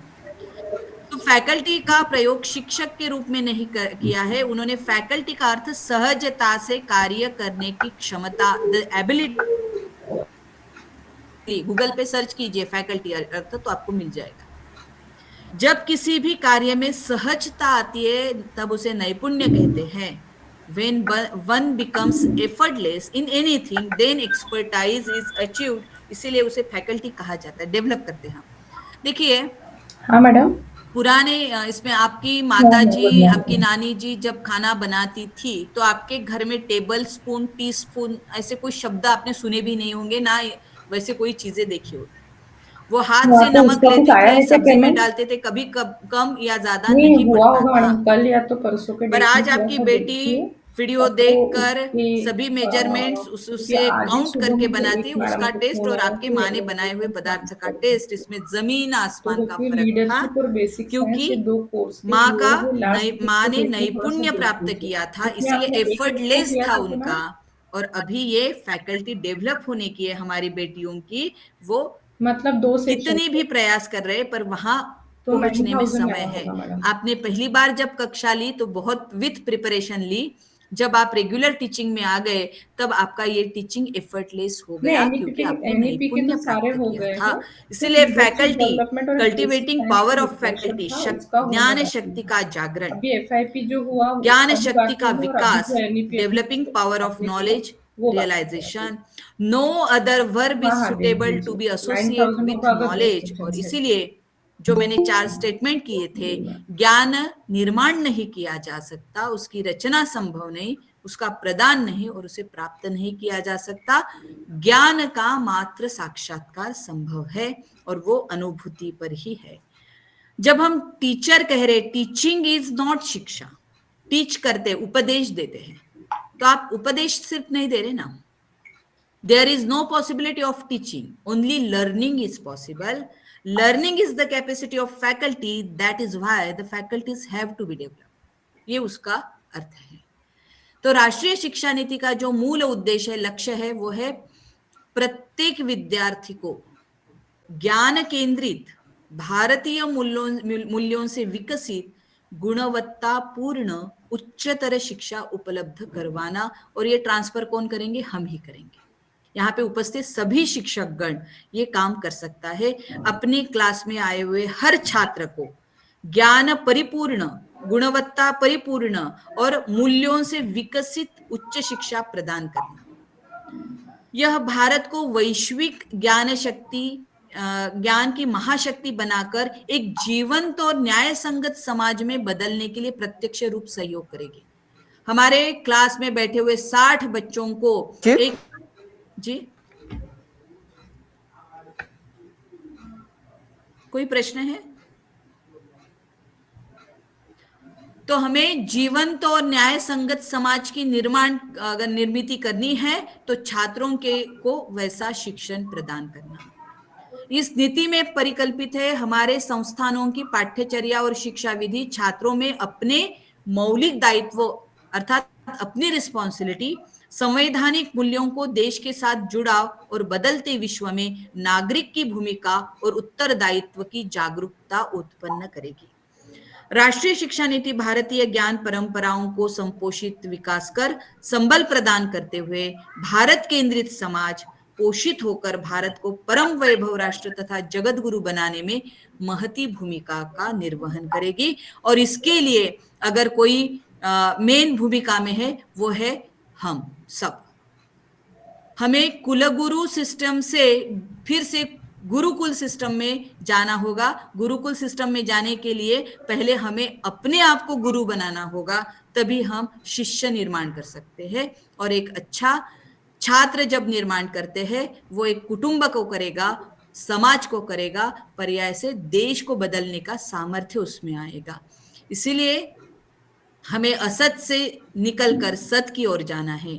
तो फैकल्टी का प्रयोग शिक्षक के रूप में नहीं किया है उन्होंने। फैकल्टी का अर्थ सहजता से कार्य करने की क्षमता, द एबिलिटी। गूगल पे सर्च कीजिए फैकल्टी अर्थ, तो आपको मिल जाएगा। जब किसी भी कार्य में सहजता आती है तब उसे नैपुण्य कहते हैं। When one becomes effortless in anything, then expertise is achieved. इसीलिए उसे फैकल्टी कहा जाता है, डेवलप करते हैं हम। देखिए, हाँ मैडम। पुराने इसमें आपकी माता जी, आपकी नानी जी जब खाना बनाती थी, तो आपके घर में टेबल स्पून, टी स्पून, ऐसे कोई शब्द आपने सुने भी नहीं होंगे, ना वैसे कोई चीजें देखी होगी। वो हाथ से नमक लेती थी, सब्जी में डालते थे, कभी कम या ज्यादा नहीं पड़ता था। कल या तो परसों के पर आज आपकी बेटी वीडियो देखकर सभी मेजरमेंट्स उससे काउंट करके बनाती है। उसका टेस्ट और आपके माँ ने बनाए हुए पदार्थ का टेस्ट, इसमें जमीन आसमान का फर्क था, क्योंकि माँ ने नैपुण्य प्राप्त किया था, इसलिए एफर्टलेस था उनका। और अभी ये फैकल्टी डेवलप होने की है हमारी बेटियों की, वो मतलब 2 कितनी भी प्रयास कर रहे हैं पर वहां तो पहुंचने में 9000 समय है। आपने पहली बार जब कक्षा ली तो बहुत विथ प्रिपरेशन ली, जब आप रेगुलर टीचिंग में आ गए तब आपका ये टीचिंग एफर्टलेस हो गया, क्योंकि आपने नैपुण्य प्राप्त किया था। इसलिए faculty, cultivating power of faculty, ज्ञान शक्ति का जागरण, FIP जो हुआ, ज्ञान शक्ति का विकास, developing power of knowledge realisation. No other verb is suitable to be associate with knowledge. और इसीलिए जो मैंने 4 स्टेटमेंट किए थे, ज्ञान निर्माण नहीं किया जा सकता, उसकी रचना संभव नहीं, उसका प्रदान नहीं और उसे प्राप्त नहीं किया जा सकता। ज्ञान का मात्र साक्षात्कार संभव है और वो अनुभूति पर ही है। जब हम टीचर कह रहे, टीचिंग इज नॉट शिक्षा, टीच करते, उपदेश देते हैं, तो आप उपदेश सिर्फ नहीं दे रहे ना। There is no possibility of teaching, only learning is possible. Learning is the capacity of faculty, that is why the faculties have to be developed. ये उसका अर्थ है। तो राष्ट्रीय शिक्षा नीति का जो मूल उद्देश्य है, लक्ष्य है, वो है प्रत्येक विद्यार्थी को ज्ञान केंद्रित, भारतीय मूल्यों से विकसित, गुणवत्तापूर्ण उच्चतर शिक्षा उपलब्ध करवाना। और ये ट्रांसफर कौन करेंगे, हम ही करेंगे। यहाँ पे उपस्थित सभी शिक्षकगण ये काम कर सकता है, अपनी क्लास में आए हुए हर छात्र को ज्ञान परिपूर्ण, गुणवत्ता परिपूर्ण और मूल्यों से विकसित उच्च शिक्षा प्रदान करना। यह भारत को वैश्विक ज्ञान की महाशक्ति बनाकर एक जीवंत और न्याय संगत समाज में बदलने के लिए प्रत्यक्ष रूप सहयोग करेगी। हमारे क्लास में बैठे हुए 60 बच्चों को एक, जी कोई प्रश्न है? तो हमें जीवंत और न्याय संगत समाज की अगर निर्मित करनी है तो छात्रों के को वैसा शिक्षण प्रदान करना। इस नीति में परिकल्पित है हमारे संस्थानों की पाठ्यचर्या और शिक्षा विधि छात्रों में अपने मौलिक दायित्व अर्थात अपनी रिस्पॉन्सिबिलिटी, संवैधानिक मूल्यों को, देश के साथ जुड़ाव और बदलते विश्व में नागरिक की भूमिका और उत्तरदायित्व की जागरूकता उत्पन्न करेगी। राष्ट्रीय शिक्षा नीति भारतीय ज्ञान परंपराओं को संपोषित विकास कर संबल प्रदान करते हुए भारत केंद्रित समाज पोषित होकर भारत को परम वैभव राष्ट्र तथा जगत गुरु बनाने में महती भूमिका का निर्वहन करेगी। और इसके लिए अगर कोई मेन भूमिका में है वो है हम सब। हमें कुलगुरु सिस्टम से फिर से गुरुकुल सिस्टम में जाना होगा। गुरुकुल सिस्टम में जाने के लिए पहले हमें अपने आप को गुरु बनाना होगा, तभी हम शिष्य निर्माण कर सकते हैं। और एक अच्छा छात्र जब निर्माण करते हैं वो एक कुटुंब को करेगा, समाज को करेगा, पर्याय से देश को बदलने का सामर्थ्य उसमें आएगा। इसीलिए हमें असत से निकलकर सत की ओर जाना है,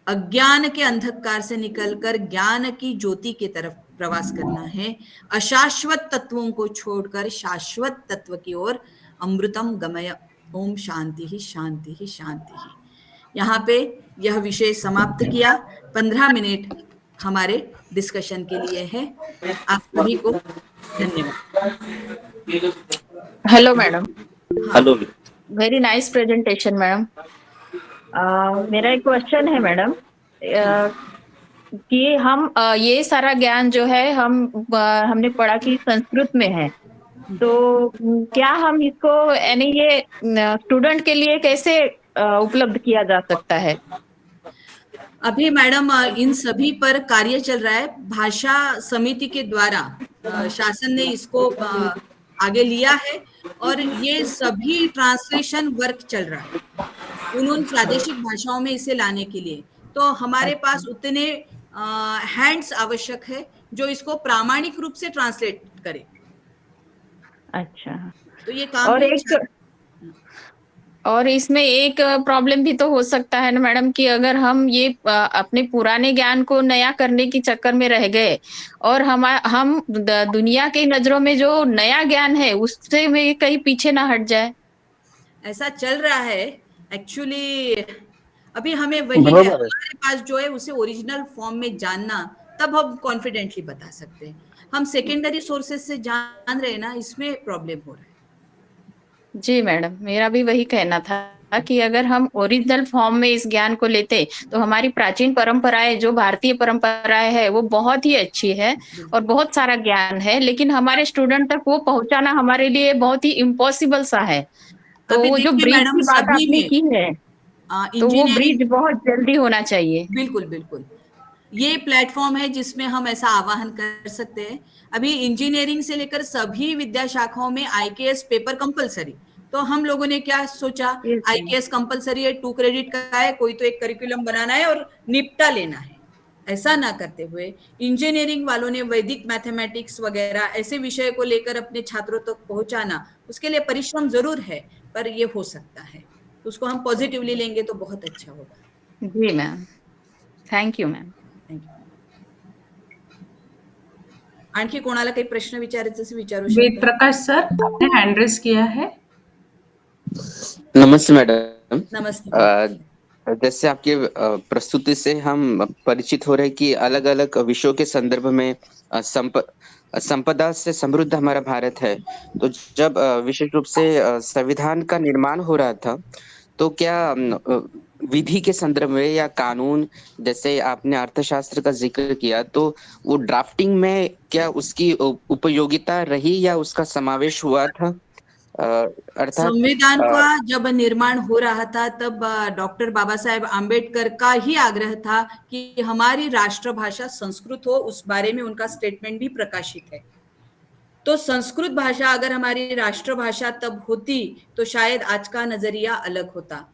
अज्ञान के अंधकार से निकलकर ज्ञान की ज्योति की तरफ प्रवास करना है, अशाश्वत तत्वों को छोड़कर शाश्वत तत्व की ओर। अमृतम गमय। ओम शांति ही शांति ही शांति ही। यहाँ पे यह विषय समाप्त किया। 15 मिनट हमारे डिस्कशन के लिए है। आप सभी को धन्यवाद। Hello madam. Hello. Very nice presentation madam. मेरा एक क्वेश्चन है मैडम कि हम ये सारा ज्ञान जो है हमने पढ़ा कि संस्कृत में है, तो क्या हम इसको यानी ये स्टूडेंट के लिए कैसे उपलब्ध किया जा सकता है? अभी मैडम इन सभी पर कार्य चल रहा है। भाषा समिति के द्वारा शासन ने इसको आगे लिया है और ये सभी ट्रांसलेशन वर्क चल रहा है उन्होंने प्रादेशिक भाषाओं में इसे लाने के लिए। तो हमारे पास उतने हैंड्स आवश्यक है जो इसको प्रामाणिक रूप से ट्रांसलेट करे। अच्छा, तो ये काम और इसमें एक प्रॉब्लम भी तो हो सकता है ना मैडम कि अगर हम ये अपने पुराने ज्ञान को नया करने के चक्कर में रह गए और हम दुनिया की नजरों में जो नया ज्ञान है उससे में कहीं पीछे ना हट जाए। ऐसा चल रहा है एक्चुअली। अभी हमें वही है, हमारे पास जो है उसे ओरिजिनल फॉर्म में जानना, तब हम कॉन्फिडेंटली बता सकते हैं। हम सेकेंडरी सोर्सेज से जान रहे हैं ना, इसमें प्रॉब्लम हो रहा है। जी मैडम, मेरा भी वही कहना था कि अगर हम ओरिजिनल फॉर्म में इस ज्ञान को लेते तो हमारी प्राचीन परंपराएं जो भारतीय परंपराएं है वो बहुत ही अच्छी है और बहुत सारा ज्ञान है, लेकिन हमारे स्टूडेंट तक वो पहुंचाना हमारे लिए बहुत ही इम्पॉसिबल सा है। तो वो जो ब्रिज की बात आपने की है तो वो ब्रिज बहुत जल्दी होना चाहिए। बिल्कुल बिल्कुल, ये प्लेटफॉर्म है जिसमें हम ऐसा आह्वान कर सकते हैं। अभी इंजीनियरिंग से लेकर सभी विद्या शाखाओं में आईकेएस पेपर कंपलसरी। तो हम लोगों ने क्या सोचा, आईकेएस कंपलसरी है, 2 क्रेडिट का है, कोई तो एक करिकुलम बनाना है और निपटा लेना है। ऐसा ना करते हुए इंजीनियरिंग वालों ने वैदिक मैथमेटिक्स वगैरह ऐसे विषय को लेकर अपने छात्रों तक पहुंचाना, उसके लिए परिश्रम जरूर है पर ये हो सकता है। तो उसको हम पॉजिटिवली लेंगे तो बहुत अच्छा होगा। जी मैम, थँक यू मॅम। आणखी कोणाला काही प्रश्न विचारायचे असेल विचारू शकता। वेद प्रकाश सर, आपने हैंड रेज किया है। नमस्ते मैडम। नमस्ते। जैसे आपके प्रस्तुति से हम परिचित हो रहे कि अलग अलग विषयों के संदर्भ में संपदा से समृद्ध हमारा भारत है। तो जब विशेष रूप से संविधान का निर्माण हो रहा था तो क्या विधि के संदर्भ में या कानून, जैसे आपने अर्थशास्त्र का जिक्र किया, तो वो ड्राफ्टिंग में क्या उसकी उपयोगिता रही या उसका समावेश हुआ था? संविधान का जब निर्माण हो रहा था तब डॉक्टर बाबा साहेब आम्बेडकर का ही आग्रह था कि हमारी राष्ट्रभाषा संस्कृत हो, उस बारे में उनका स्टेटमेंट भी प्रकाशित है। तो संस्कृत भाषा अगर हमारी राष्ट्रभाषा तब होती तो शायद आज का नजरिया अलग होता।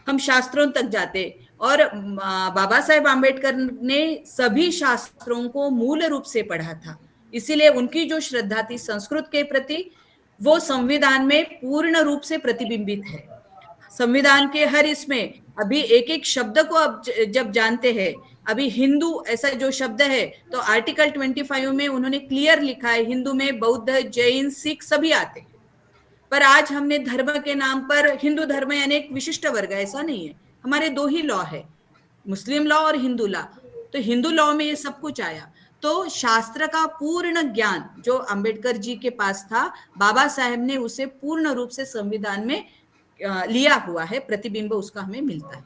हम शास्त्रों तक जाते और बाबा साहेब आम्बेडकर ने सभी शास्त्रों को मूल रूप से पढ़ा था, इसीलिए उनकी जो श्रद्धा थी संस्कृत के प्रति वो संविधान में पूर्ण रूप से प्रतिबिंबित है। संविधान के हर इसमें अभी एक एक शब्द को अब जब जानते हैं, अभी हिंदू ऐसा जो शब्द है तो आर्टिकल 25 में उन्होंने क्लियर लिखा है, हिंदू में बौद्ध, जैन, सिख सभी आते हैं। पर आज हमने धर्म के नाम पर हिंदू धर्म यानी एक विशिष्ट वर्ग है, ऐसा नहीं है। हमारे दो ही लॉ है, मुस्लिम लॉ और हिंदू लॉ। तो हिंदू लॉ में ये सब कुछ आया। तो शास्त्र का पूर्ण ज्ञान जो अंबेडकर जी के पास था, बाबा साहेब ने उसे पूर्ण रूप से संविधान में लिया हुआ है, प्रतिबिंब उसका हमें मिलता है।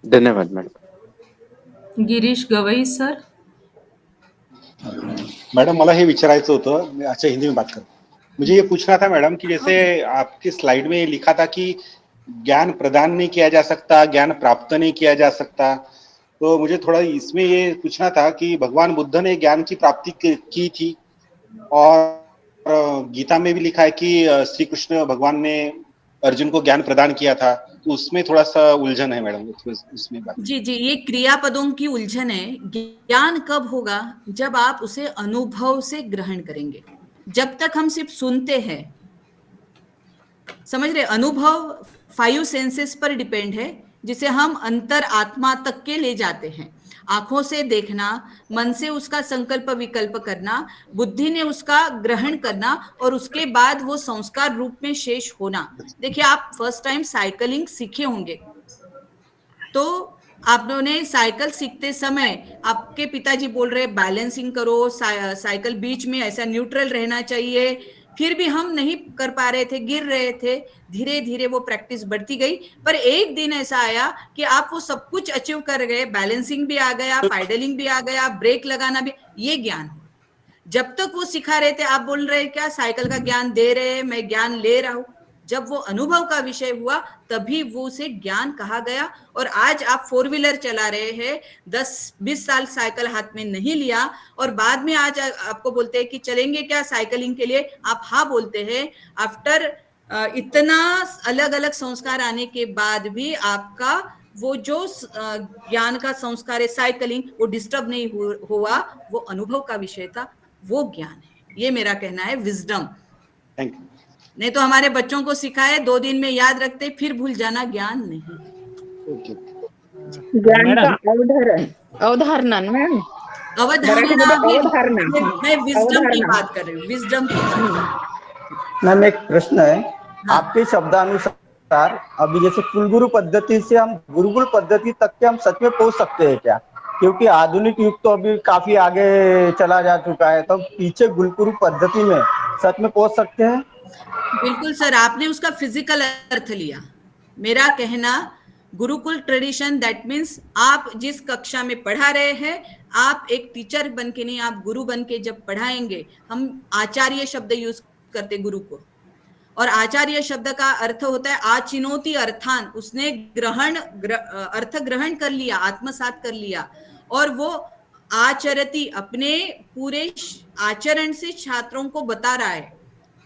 धन्यवाद madam. Girish Gavai sir. Madam मला हे विचारायचं होतं, मैं अच्छा हिंदी में बात करूं। मुझे ये पूछना था मैडम कि जैसे आपकी स्लाइड में लिखा था कि ज्ञान प्रदान नहीं किया जा सकता, ज्ञान प्राप्त नहीं किया जा सकता, तो मुझे थोड़ा इसमें ये पूछना था कि भगवान बुद्ध ने ज्ञान की प्राप्ति की थी और गीता में भी लिखा है कि श्री कृष्ण भगवान ने अर्जुन को ज्ञान प्रदान किया था, तो उसमें थोड़ा सा उलझन है मैडम, उसमें बात। जी जी, ये क्रियापदों की उलझन है। ज्ञान कब होगा? जब आप उसे अनुभव से ग्रहण करेंगे। जब तक हम सिर्फ सुनते हैं, समझ रहे, अनुभव 5 सेंसेस पर डिपेंड है, जिसे हम अंतर आत्मा तक के ले जाते हैं। आंखों से देखना, मन से उसका संकल्प विकल्प करना, बुद्धि ने उसका ग्रहण करना और उसके बाद वो संस्कार रूप में शेष होना। देखिए, आप फर्स्ट टाइम साइकिलिंग सीखे होंगे, तो आपने साइकिल सीखते समय आपके पिताजी बोल रहे बैलेंसिंग करो, साइकिल बीच में ऐसा न्यूट्रल रहना चाहिए, फिर भी हम नहीं कर पा रहे थे, गिर रहे थे। धीरे धीरे वो प्रैक्टिस बढ़ती गई, पर एक दिन ऐसा आया कि आप वो सब कुछ अचीव कर गए, बैलेंसिंग भी आ गया, पैडलिंग भी आ गया, ब्रेक लगाना भी। ये ज्ञान हुआ। जब तक वो सिखा रहे थे, आप बोल रहे क्या साइकिल का ज्ञान दे रहे हैं, मैं ज्ञान ले रहा हूं। जब वो अनुभव का विषय हुआ, तभी वो उसे ज्ञान कहा गया। और आज आप 4 व्हीलर चला रहे हैं, 10-20 साल साइकिल हाथ में नहीं लिया, और बाद में आज आपको बोलते हैं कि चलेंगे क्या साइकिलिंग के लिए, आप हाँ बोलते हैं। आफ्टर इतना अलग अलग संस्कार आने के बाद भी आपका वो जो ज्ञान का संस्कार है साइकिलिंग, वो डिस्टर्ब नहीं हुआ, वो अनुभव का विषय था, वो ज्ञान है। ये मेरा कहना है, विजडम। Thank you. नहीं तो हमारे बच्चों को सिखाए 2 दिन में याद रखते, फिर भूल जाना, ज्ञान नहीं। ज्ञान का अवधारणा मैम, मैं विजडम की बात कर रही हूँ, विजडम की बात। मैम एक प्रश्न है, आपके शब्दानुसार अभी जैसे कुलगुरु पद्धति से हम गुरुकुल पद्धति तक के हम सच में पहुंच सकते हैं क्या? क्योंकि आधुनिक युग तो अभी काफी आगे चला जा चुका है, तो पीछे गुरुकुल पद्धति में सच में पहुंच सकते हैं? बिल्कुल सर, आपने उसका फिजिकल अर्थ लिया। मेरा कहना, गुरुकुल ट्रेडिशन दैट मीन्स आप जिस कक्षा में पढ़ा रहे हैं, आप एक टीचर बन के नहीं, आप गुरु बन के जब पढ़ाएंगे। हम आचार्य शब्द यूज करते गुरु को, और आचार्य शब्द का अर्थ होता है आचिनोति अर्थान, उसने अर्थ ग्रहण कर लिया, आत्मसात कर लिया, और वो आचरति, अपने पूरे आचरण से छात्रों को बता रहा है।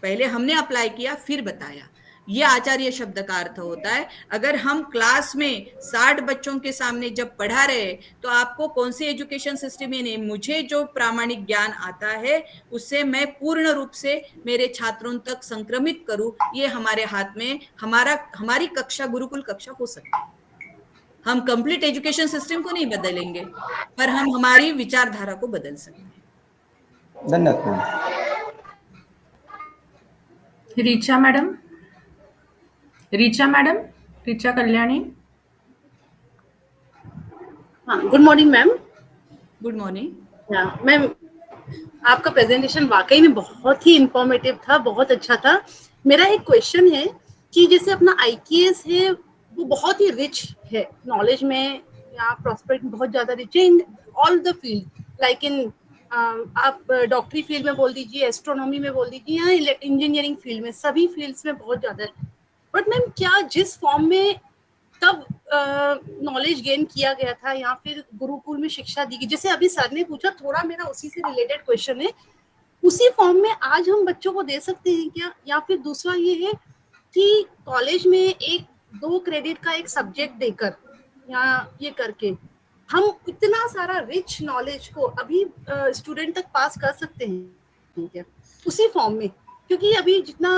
पहले हमने अप्लाई किया, फिर बताया। ये आचार्य शब्द का अर्थ होता है। अगर हम क्लास में 60 बच्चों के सामने जब पढ़ा रहे, तो आपको कौन सी एजुकेशन सिस्टम में नहीं, मुझे जो प्रामाणिक ज्ञान आता है उससे मैं पूर्ण रूप से मेरे छात्रों तक संक्रमित करूं, ये हमारे हाथ में, हमारी कक्षा गुरुकुल कक्षा हो सकती है। हम कंप्लीट एजुकेशन सिस्टम को नहीं बदलेंगे, पर हम हमारी विचारधारा को बदल सकते हैं। धन्यवाद। रीचा मैडम, रीचा कल्याणी। हाँ, good morning ma'am. Good morning ma'am, आपका प्रेजेंटेशन वाकई में बहुत ही इंफॉर्मेटिव था, बहुत अच्छा था। मेरा एक क्वेश्चन है कि जैसे अपना IKS है, वो बहुत ही रिच है नॉलेज में, या प्रॉस्पेरिटी बहुत ज्यादा रिच है in all the field, like in आप डॉक्टरी फील्ड में बोल दीजिए, एस्ट्रोनॉमी में बोल दीजिए, या इंजीनियरिंग फील्ड में, सभी फील्ड्स में बहुत ज्यादा है। बट मैम, क्या जिस फॉर्म में तब नॉलेज गेन किया गया था, या फिर गुरुकुल में शिक्षा दी गई, जैसे अभी सर ने पूछा, थोड़ा मेरा उसी से रिलेटेड क्वेश्चन है, उसी फॉर्म में आज हम बच्चों को दे सकते हैं क्या? या फिर दूसरा ये है कि कॉलेज में 1-2 क्रेडिट का एक सब्जेक्ट देकर या ये करके हम इतना सारा रिच नॉलेज को अभी स्टूडेंट तक पास कर सकते हैं क्या? उसी फॉर्म में, क्योंकि अभी जितना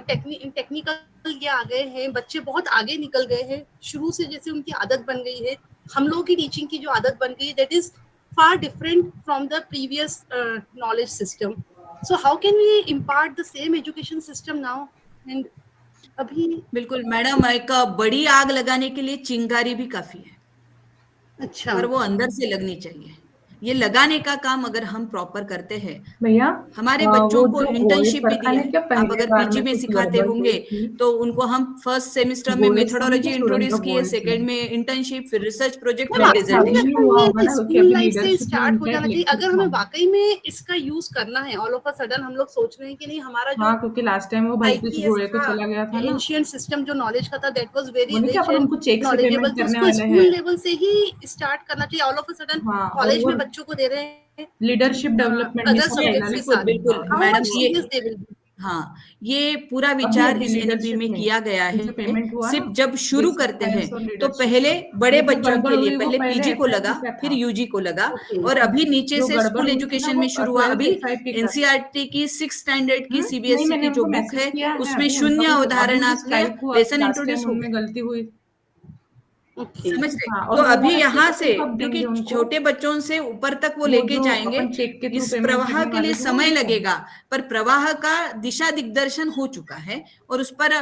टेक्निकल ये आ गए हैं, बच्चे बहुत आगे निकल गए हैं, शुरू से जैसे उनकी आदत बन गई है, हम लोगों की टीचिंग की जो आदत बन गई, that is far different from the previous knowledge system. So how can we impart the same education system now? And अभी बिल्कुल मैडम, एक बड़ी आग लगाने के लिए चिंगारी भी काफी है, अच्छा, पर वो अंदर से लगनी चाहिए। ये लगाने का काम अगर हम प्रॉपर करते हैं, भैया हमारे वो बच्चों को जो इंटर्नशिप भी फरका दिया ने है। क्या आप पहले अगर बार पीजी में में कुछ सिखाते गड़बड़ होंगे हुई थी, तो उनको हम फर्स्ट सेमेस्टर में गोले से ही मेथोडोलॉजी स्टूडेंट इंट्रोड्यूस को किए, बोल थे। सेकंड में इंटर्नशिप, फिर रिसर्च प्रोजेक्ट, मैम फिर वैसा आपको नहीं अभी डिसर्टेशन। नहीं लगता हुआ होगा ये ना, क्योंकि स्कूल अभी लाइफ से लीडरशिप में स्टार्ट हो इनटेक जाना चाहिए? लेके अगर हमें वाकई में इसका यूज करना है, ऑल ऑफ अ सडन हम लोग सोच रहे हैं कि नहीं, हमारा जो हाँ, क्योंकि लास्ट टाइम वो भलती से आईपीएस गोले के था, चला गया था ना, एंशियंट सिस्टम जो नॉलेज का था, दैट वाज वेरी वो नहीं कि रिच अपन एंड उनको चेक से नॉलेजेबल, पेमेंट तो करने उसको वाले स्कूल हैं। लेवल से ही स्टार्ट करना चाहिए। ऑल ऑफ अ सडन हाँ, और कॉलेज वो में बच्चों को दे रहे हैं लीडरशिप डेवलपमेंट नहीं अदर सब सब्जेक्ट्स के बिल्कुल साथ, बिल्कुल हाँ, हाउ मैडम, मच ये सीरियस दे विल बी। हाँ, ये पूरा अभी विचार अभी इस एनएलपी लीडरशिप में में किया गया जैसे है। पेमेंट हुआ सिर्फ ना, जब शुरू बेसिक करते हैं साइंस और तो लीडरशिप, पहले बड़े वो जो बच्चों गड़बड़ के लिए हुई वो पहले पहले पीजी को लगा, एसआईपी का फिर था। यूजी को लगा, ओके, और अभी नीचे जो से गड़बड़ स्कूल हुई थी ना एजुकेशन वो में शुरू हुआ। 12th अभी एसआईपी का था। एनसीईआरटी की 6 स्टैंडर्ड की नहीं, सीबीएसई मैंने की जो उनको बुक मैसेज है किया है, उसमें अभी उनका शून्य कुछ अभी जो अवधारणा स्ट्राइक हुआ लेसन लास्ट टाइम इंट्रोड्यूस हो उनमें गए, गलती हुई। ओके, समझ रहे? हाँ, तो और वो अभी वाला चेक यहाँ अपन से, कब क्योंकि देंगे उनको? छोटे बच्चों से ऊपर तक वो वो लेके जो जाएंगे, अपन चेक के थ्रू इस पेमेंट प्रवाह करने के वाले लिए थे वो समय उनको? लगेगा, पर प्रवाह का दिशा दिग्दर्शन हो चुका है, और उस पर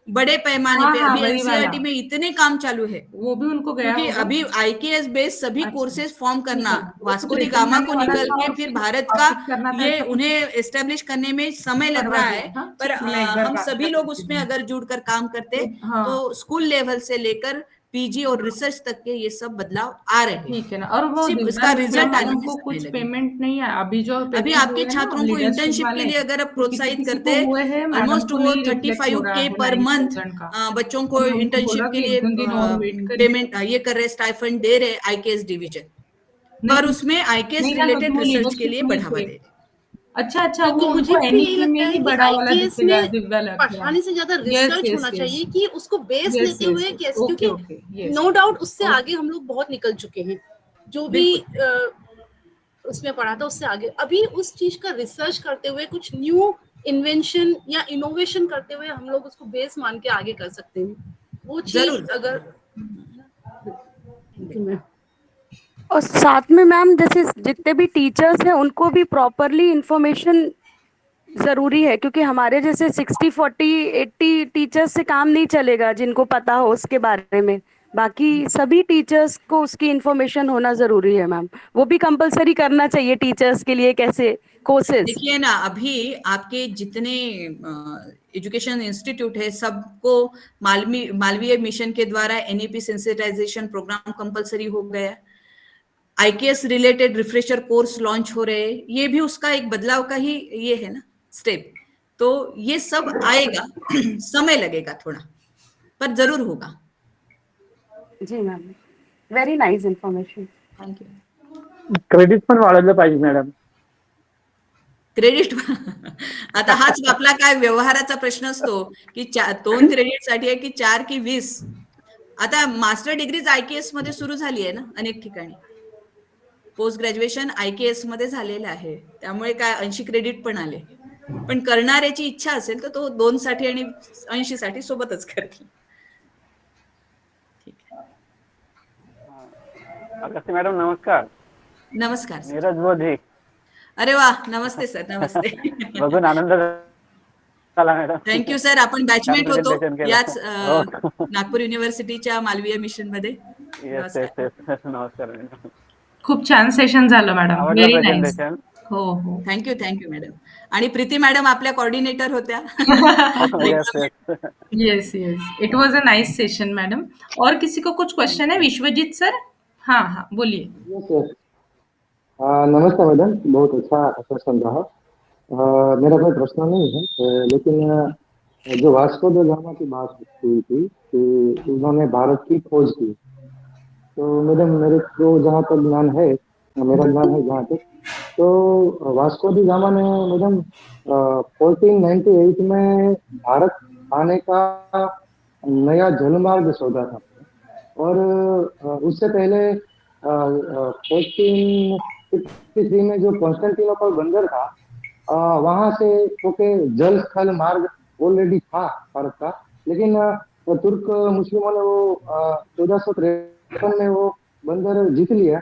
बड़े पैमाने हाँ, पे हाँ, अभी वही वाला। एनसीईआरटी में इतने काम चालू है, वो भी उनको गया क्योंकि होगा? अभी आईकेएस बेस्ड सभी अच्छा, कोर्सेज फॉर्म ठीक करना, है ना। वो कुछ वास्को डी रिटर्न गामा आने को वाला निकल था के और फिर कुछ भारत का, टॉपिक करना था, ये ऐसा कुछ उन्हें एस्टेब्लिश करने में समय लग करवा रहा दिया है। था। पर ठीक है, मैं एक बार हम बात सभी कर लोग लेती उसमें हूँ। अगर जुड़कर काम करते हाँ, तो स्कूल लेवल से लेकर पीजी और रिसर्च तक के ये सब बदलाव आ रहे हैं। ठीक है ना। और वो सिर्फ इसका दिव्या रिजल्ट आने मैडम में को समय कुछ लगेगा। पेमेंट नहीं है अभी जो अभी पेमेंट आपके हुए हैं ना छात्रों को लीडरशिप इंटर्नशिप के वाले, लिए अगर आप वो किसी प्रोत्साहित किसी करते को हैं, हुए हैं, मैडम ऑलमोस्ट को वो नहीं रिफ्लेक्ट हो 35 रहा के है पर मंथ 90,000 का। बच्चों तो को मैं उनको बोला इंटर्नशिप के कि लिए 1-2 दिन और वेट करिए। पेमेंट ये कर रहे, स्टाइफंड दे रहे आईकेएस डिवीजन, पर नहीं, उसमें आईकेएस नहीं ना, क्योंकि रिलेटेड वो रिसर्च के लिए लीडरशिप नहीं बढ़ावा थे। दे रहे। अच्छा, अच्छा, वो बिल्कुल, मुझे उनको भी यही एनईपी में लगता है ही कि बड़ा वाला आईकेएस दिखेगा, में दिव्या लग गया। पढ़ाने से ज्यादा यस, रिसर्च यस, होना यस। चाहिए, कि उसको बेस यस, लेते यस, हुए यस। कैसे, ओके, क्योंकि okay. Yes, no doubt yes. उससे आगे हम लोग बहुत निकल चुके हैं, जो भी बिल्कुल उसमें पढ़ा था उससे आगे। अभी उस चीज का रिसर्च करते हुए, कुछ न्यू इन्वेंशन या इनोवेशन करते हुए हम लोग उसको बेस मान के आगे कर सकते हैं, वो चीज जरूर। अगर और साथ में मैम, जैसे जितने भी टीचर्स हैं उनको भी प्रॉपरली इंफॉर्मेशन जरूरी है, क्योंकि हमारे जैसे 60-40-80 टीचर्स से काम नहीं चलेगा जिनको पता हो उसके बारे में। बाकी सभी टीचर्स को उसकी इंफॉर्मेशन होना जरूरी है मैम। वो भी कंपलसरी करना चाहिए टीचर्स के लिए, कैसे कोर्सेज। देखिए ना, अभी आपके जितने एजुकेशन इंस्टीट्यूट है सबको मालवीय मिशन के द्वारा एनईपी सेंसिटाइजेशन प्रोग्राम कंपलसरी हो गया। IKS related refresher course launch हो रहे हैं, ये भी उसका एक बदलाव का ही ये है ना स्टेप। तो ये सब आएगा समय लगेगा थोड़ा, पर जरूर होगा। जी ma'am, very nice information. Thank you. Credit पण वाढवलं पाहिजे मॅडम. क्रेडिट आता हाच आपला काय व्यवहाराचा प्रश्न असतो की 2 क्रेडिट साठी आहे की 4 की 20. आता मास्टर डिग्रीज आयकेएस मध्ये सुरू झाली आहे ना अनेक ठिकाणी. पोस्ट ग्रॅज्युएशन आयकेएस मध्ये झालेलं आहे, त्यामुळे काय 80 क्रेडिट पण आले. पण करणाऱ्याची इच्छा असेल तर तो 2 साठी आणि 80 साठी सोबतच करेल. ठीक आहे. अगस्ती मॅडम नमस्कार. नमस्कार सर. नीरज बोधे. अरे वा, नमस्ते सर. नमस्ते. बघून आनंद झाला मॅडम. Thank you sir. आपण बॅचमेट होतो Presentation केलं. याच हो. नागपूर युनिव्हर्सिटीच्या मालवीय मिशन मध्ये. Yes yes yes. नमस्कार मॅडम. खूप छान सेशन झालं मॅडम. आवडलं व्हेरी नाईस. प्रेझेंटेशन. हो, हो. Thank you madam. आणि प्रीती मॅडम आपल्या कोऑर्डिनेटर होत्या. Yes yes. Yes, yes. It was a nice session madam. और किसी को कुछ क्वेश्चन है? विश्वजीत सर? हाँ, हाँ, बोलिए। Yes yes. नमस्कार मैडम, बहुत अच्छा सेशन रहा. मेरा कोई प्रश्न नहीं है, लेकिन जो वास्को द गामा की बात हुई थी कि उन्होंने भारत की खोज की, तो मैडम मेरे को जहाँ तक ज्ञान है, मेरा ज्ञान है जहाँ तक, तो वास्को डी गामा ने मैडम 1498 में भारत आने का नया जलमार्ग सोचा था, और उससे पहले 1453 में जो कॉन्स्टेंटिनोपल बंदर था, वहां से क्योंकि जल स्थल मार्ग ऑलरेडी था भारत का, लेकिन तुर्क मुस्लिमों ने वो 1453 में वो बंदर जीत लिया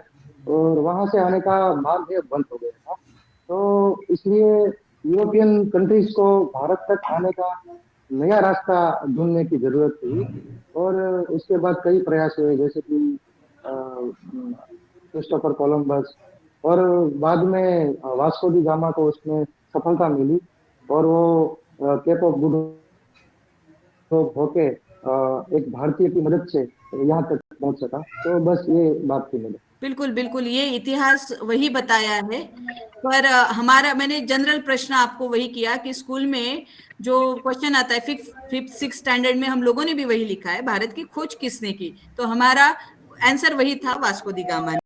और वहां से आने का मार्ग है बंद हो गया था। तो इसलिए यूरोपियन कंट्रीज को भारत तक आने का नया रास्ता ढूंढने की जरूरत थी और उसके बाद कई प्रयास हुए, जैसे कि क्रिस्टोफर कोलंबस, और बाद में वास्को डी गामा को उसमें सफलता मिली और वो केप ऑफ गुड होप होके एक भारतीय की मदद से यहाँ तक पहुंच सका। तो बस ये बात थी मेरी। बिल्कुल बिल्कुल, ये इतिहास वही बताया है। पर हमारा, मैंने जनरल प्रश्न आपको वही किया कि स्कूल में जो क्वेश्चन आता है फिफ्थ सिक्स स्टैंडर्ड में, हम लोगों ने भी वही लिखा है, भारत की खोज किसने की, तो हमारा आंसर वही था, वास्को दी गामा ने।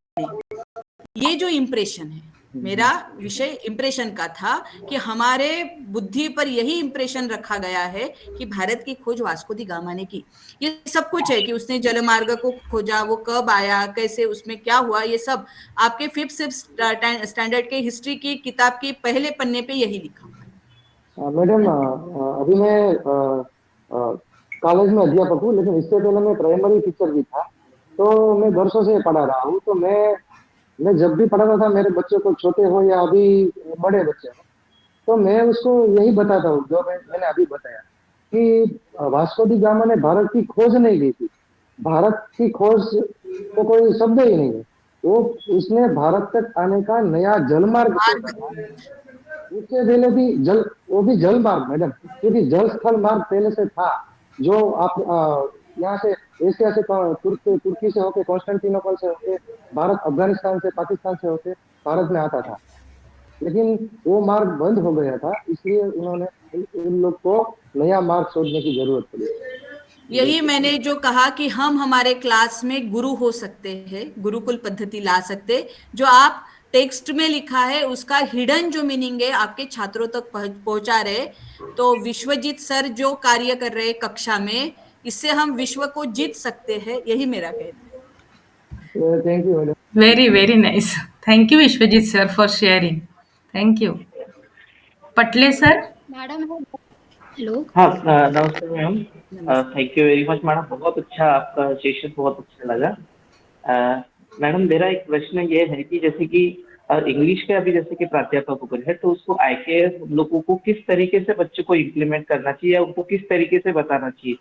ये जो इम्प्रेशन है, मेरा विषय इम्प्रेशन का था कि हमारे बुद्धि पर यही इम्प्रेशन रखा गया है कि भारत की खोज वास्को दी गामा ने की। ये सब कुछ है कि उसने जलमार्ग को खोजा, वो कब आया, कैसे, उसमें क्या हुआ, ये सब आपके फिफ्थ स्टैंडर्ड के हिस्ट्री की किताब के पहले पन्ने पे यही लिखा हुआ है। मैडम, अभी मैं कॉलेज में अध्यापक हूँ, लेकिन इससे पहले मैं प्राइमरी टीचर भी था, तो मैं वर्षों से पढ़ा रहा हूँ। तो मैं जब भी पढ़ाता था, मेरे बच्चों को, छोटे हो या अभी बड़े बच्चे हो, तो मैं उसको यही बताता हूँ जो मैंने अभी बताया कि वास्को डी गामा ने भारत की खोज नहीं की थी। भारत की खोज तो कोई शब्द ही नहीं है, वो उसने भारत तक आने का नया जलमार्ग सोचा था। उससे पहले भी वो भी जल मार्ग मैडम, क्योंकि जल स्थल मार्ग पहले से था, जो आप यहाँ से एशिया से तुर्की से होके, कॉन्स्टेंटिनोपल से होके, भारत, अफगानिस्तान से, पाकिस्तान से होके भारत में आता था, लेकिन वो मार्ग बंद हो गया था, इसलिए उन्होंने इन लोग को नया मार्ग सोचने की जरूरत पड़ी। यही मैंने जो कहा कि हम हमारे क्लास में गुरु हो सकते हैं, गुरुकुल पद्धति ला सकते, जो आप टेक्स्ट में लिखा है उसका हिडन जो मीनिंग है आपके छात्रों तक पहुंचा रहे। तो विश्वजीत सर जो कार्य कर रहे कक्षा में, इससे हम विश्व को जीत सकते हैं, यही मेरा कहना है। Thank you madam. Very very nice, thank you Vishwajeet sir for sharing, thank you. Patle sir. Madam hello. हाँ, नमस्ते ma'am, thank you very much madam, बहुत अच्छा आपका सेशन, बहुत अच्छा लगा। मैडम मेरा एक प्रश्न ये है कि जैसे कि इंग्लिश के अभी जैसे कि प्राध्यापक ऊपर है, तो उसको आईकेएस हम लोगों को किस तरीके से बच्चों को इम्प्लीमेंट करना चाहिए या उनको किस तरीके से बताना चाहिए,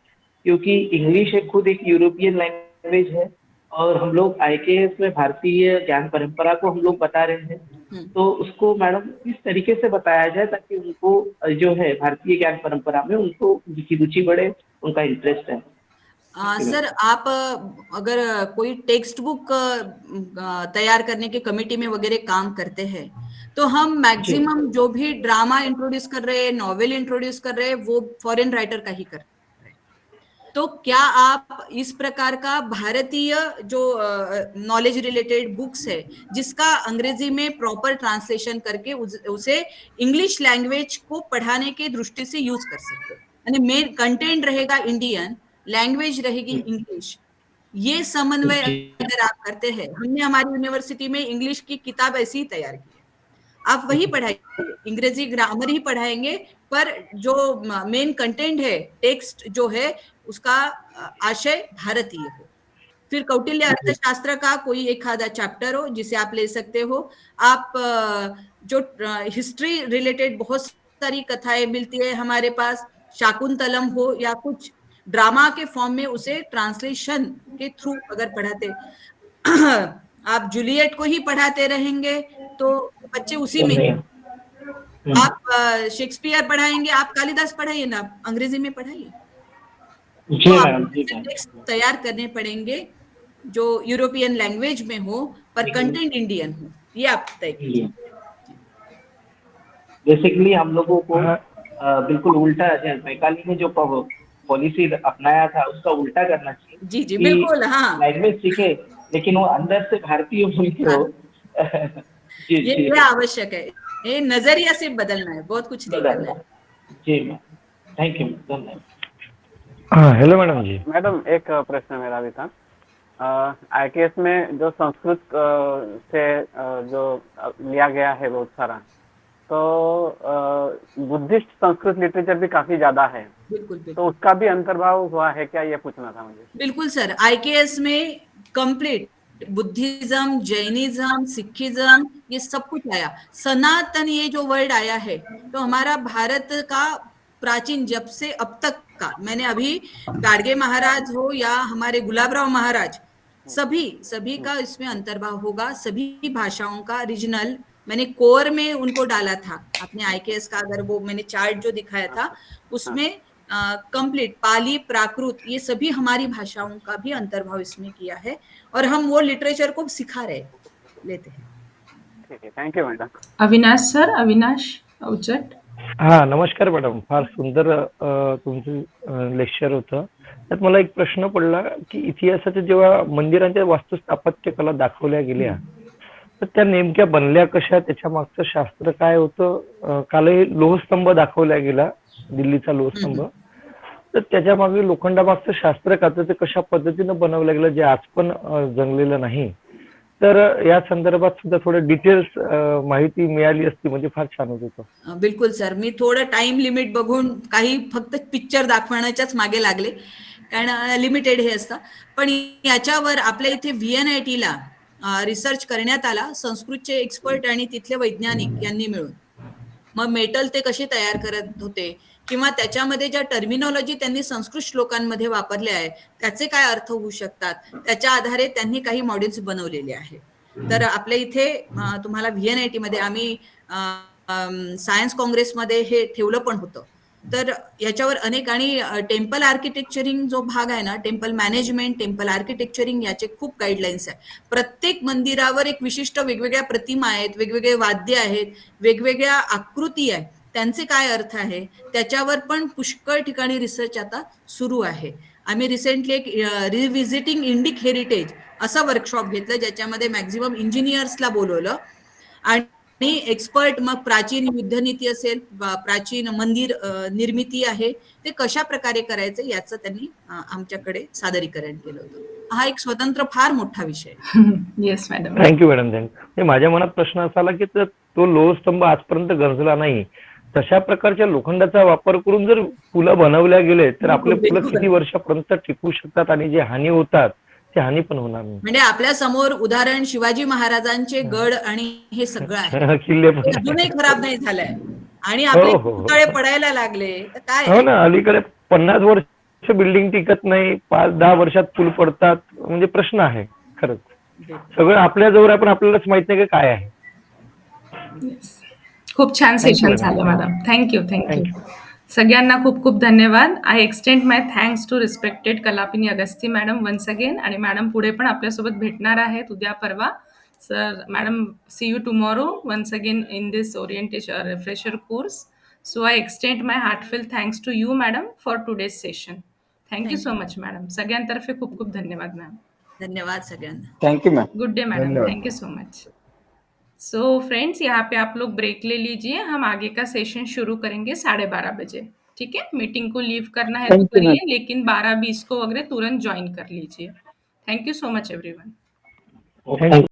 क्योंकि इंग्लिश एक खुद एक यूरोपियन लैंग्वेज है और हम लोग आईकेएस में भारतीय ज्ञान परंपरा को हम लोग बता रहे हैं, तो उसको मैडम किस तरीके से बताया जाए ताकि उनको जो है भारतीय ज्ञान परंपरा में उनको उनकी रुचि बढ़े, उनका इंटरेस्ट है। सर, आप अगर कोई टेक्स्ट बुक तैयार करने के कमेटी में वगैरह काम करते हैं, तो हम मैक्सिमम जो भी ड्रामा इंट्रोड्यूस कर रहे हैं, नॉवेल इंट्रोड्यूस कर रहे हैं, वो फॉरेन राइटर का ही कर रहे हैं। तो क्या आप इस प्रकार का भारतीय जो नॉलेज रिलेटेड बुक्स है, जिसका अंग्रेजी में प्रॉपर ट्रांसलेशन करके उसे इंग्लिश लैंग्वेज को पढ़ाने के दृष्टि से यूज कर सकते हैं, यानी मेन कंटेंट रहेगा इंडियन, लैंग्वेज रहेगी इंग्लिश, ये समन्वय अगर आप करते हैं, हमने हमारी यूनिवर्सिटी में इंग्लिश की किताब ऐसी ही तैयार की है, आप वही पढ़ाएंगे, अंग्रेजी ग्रामर ही पढ़ाएंगे, पर जो मेन कंटेंट है, टेक्स्ट जो है, उसका आशय भारतीय हो। फिर कौटिल्य अर्थशास्त्र का कोई एक आधा चैप्टर हो जिसे आप ले सकते हो। आप जो हिस्ट्री रिलेटेड बहुत सारी कथाएं मिलती है हमारे पास, शाकुंतलम हो या कुछ ड्रामा के फॉर्म में, उसे ट्रांसलेशन के थ्रू अगर पढ़ाते आप जूलियट को ही पढ़ाते रहेंगे तो बच्चे उसी में, आप शेक्सपियर पढ़ाएंगे, आप कालिदास पढ़ाइए ना, अंग्रेजी में पढ़ाइए। तो आपको टेक्स्ट तैयार करने पड़ेंगे जो यूरोपियन लैंग्वेज में हो पर कंटेंट इंडियन हो, ये आप तय कीजिए। बेसिकली हम लोगों को बिल्कुल उल्टा, मैकाले ने जो पॉलिसी अपनाया था उसका उल्टा करना चाहिए। जी जी बिल्कुल, हाँ, लैंग्वेज सीखे लेकिन वो अंदर से भारतीय बोल के हो। ये आवश्यक है, ये नजरिया से बदलना है, बहुत कुछ नहीं करना है। जी मैम, थैंक यू, धन्यवाद। हेलो मैडम जी। मैडम एक प्रश्न मेरा भी था, आईकेएस में जो संस्कृत से जो लिया गया है बहुत सारा, तो बुद्धिस्ट संस्कृत लिटरेचर भी काफी ज्यादा है, बिल्कुल बिल्कुल तो उसका भी अंतर्भाव हुआ है क्या, ये पूछना था मुझे। बिल्कुल सर, आईकेएस में कंप्लीट बुद्धिज्म, जैनिज्म, सिखिज्म, ये सब कुछ आया। सनातन ये जो वर्ड आया है, तो हमारा भारत का प्राचीन जब से अब तक का, मैंने अभी गाडगे महाराज हो या हमारे गुलाबराव महाराज, सभी का इसमें अंतर्भाव होगा। सभी भाषाओं का रीजनल मैंने कोर में उनको डाला था। अपने आईकेएस का अगर वो मैंने चार्ट जो दिखाया था उसमें कंप्लीट पाली, प्राकृत, ये सभी हमारी भाषाओं का भी अंतर्भाव इसमें किया है, और हम वो लिटरेचर को सिखा लेते हैं। ठीक है, thank you madam. Avinash sir, Avinash Avachat. हा नमस्कार मॅडम, फार सुंदर तुमचं लेक्चर होतं. त्यात मला एक प्रश्न पडला की इतिहासाच्या जेव्हा मंदिरांच्या वास्तुस्थापत्य कला दाखवल्या गेल्या तर त्या नेमक्या बनल्या कशा, त्याच्या मागचं शास्त्र काय होतं. कालही लोहस्तंभ दाखवला गेला, दिल्लीचा लोहस्तंभ, तर त्याच्या मागे लोखंडामागचं शास्त्र का, ते कशा पद्धतीनं बनवलं गेलं जे आज पण जमलेलं नाही. तर या संदर्भात सुद्धा थोडं डिटेल्स माहिती मिळाली असती म्हणजे फार छान होत होतं. बिलकुल सर, मी थोडं टाइम लिमिट बघून काही फक्त पिक्चर दाखवण्याच्याच मागे लागले, कारण लिमिटेड हे असतं. पण याच्यावर आपल्या इथे VNIT ला रिसर्च करण्यात आला, संस्कृतचे एक्सपर्ट आणि तिथले वैज्ञानिक यांनी मिळून. मग मेटल ते कसे तयार करत होते, किंवा त्याच्यामध्ये ज्या टर्मिनॉलॉजी त्यांनी संस्कृत श्लोकांमध्ये वापरल्या आहे त्याचे काय अर्थ होऊ शकतात, त्याच्या आधारे त्यांनी काही मॉडेल्स बनवलेले आहे. तर आपल्या इथे तुम्हाला VNIT मध्ये आम्ही सायन्स काँग्रेसमध्ये हे ठेवलं पण होतं. तर याच्यावर अनेक, आणि टेम्पल आर्किटेक्चरिंग जो भाग आहे ना, टेम्पल मॅनेजमेंट, टेम्पल आर्किटेक्चरिंग, याचे खूप गाईडलाईन्स आहे. प्रत्येक मंदिरावर एक विशिष्ट वेगवेगळ्या प्रतिमा आहेत, वेगवेगळे वाद्य आहेत, वेगवेगळ्या आकृती आहेत, त्यांचे काय अर्थ आहे, त्याच्यावर पण पुष्कळ ठिकाणी रिसर्च आता सुरू आहे. आम्ही रिसेंटली एक रिव्हिजिटिंग इंडिक हेरिटेज असं वर्कशॉप घेतलं, ज्याच्यामध्ये मॅक्झिमम इंजिनियर्सला बोलवलं आणि एक्सपर्ट, मग प्राचीन युद्धनीती असेल, प्राचीन मंदिर निर्मिती आहे, ते कशा प्रकारे करायचे याचं त्यांनी आमच्याकडे सादरीकरण केलं होतं. हा एक स्वतंत्र फार मोठा विषय. Yes madam. Thank you madam. Thank you. माझ्या मनात प्रश्न असा आला की तो लोहस्तंभ आजपर्यंत गंजला नाही, तशा प्रकारच्या लोखंडाचा वापर करून जर पुलं बनवल्या गेले तर आपले पुलं किती वर्षापर्यंत टिकू शकतात आणि जे हानी होतात ते हानी पण होणार नाही. म्हणजे आपल्या समोर उदाहरण शिवाजी महाराजांचे गड आणि हे सगळं आहे, किल्ले अजूनही खराब नाही झालंय, आणि आपले पुतळे पडायला लागले तर काय. हो ना, अलीकडे 50 वर्ष बिल्डिंग टिकत नाही, 5-10 वर्षात पूल पडतात, म्हणजे प्रश्न आहे खरंच. सगळं आपल्याजवळ आहे पण आपल्यालाच माहित नाही काय आहे. खूप छान सेशन झालं मॅडम. थँक्यू. सगळ्यांना खूप खूप धन्यवाद. I extend my thanks to respected Kalapini Agasti madam once again. आणि मॅडम पुढे पण आपल्यासोबत भेटणार आहेत उद्या परवा. Sir madam, see you tomorrow once again in this orientation refresher course. So I extend my heartfelt thanks to you madam for today's session. Thank you so much madam. सगळ्यांतर्फे खूप खूप धन्यवाद मॅम. धन्यवाद सगळ्यांना. Thank you ma'am. Good day madam. Thank you so much. So friends, यहाँ पे आप लोग ब्रेक ले लीजिए, हम आगे का सेशन शुरू करेंगे 12:30 बजे. ठीक है, मीटिंग को लीव करना है तो करिए, लेकिन 12:20 को वगैरह तुरंत ज्वाइन कर लीजिए. Thank you so much everyone.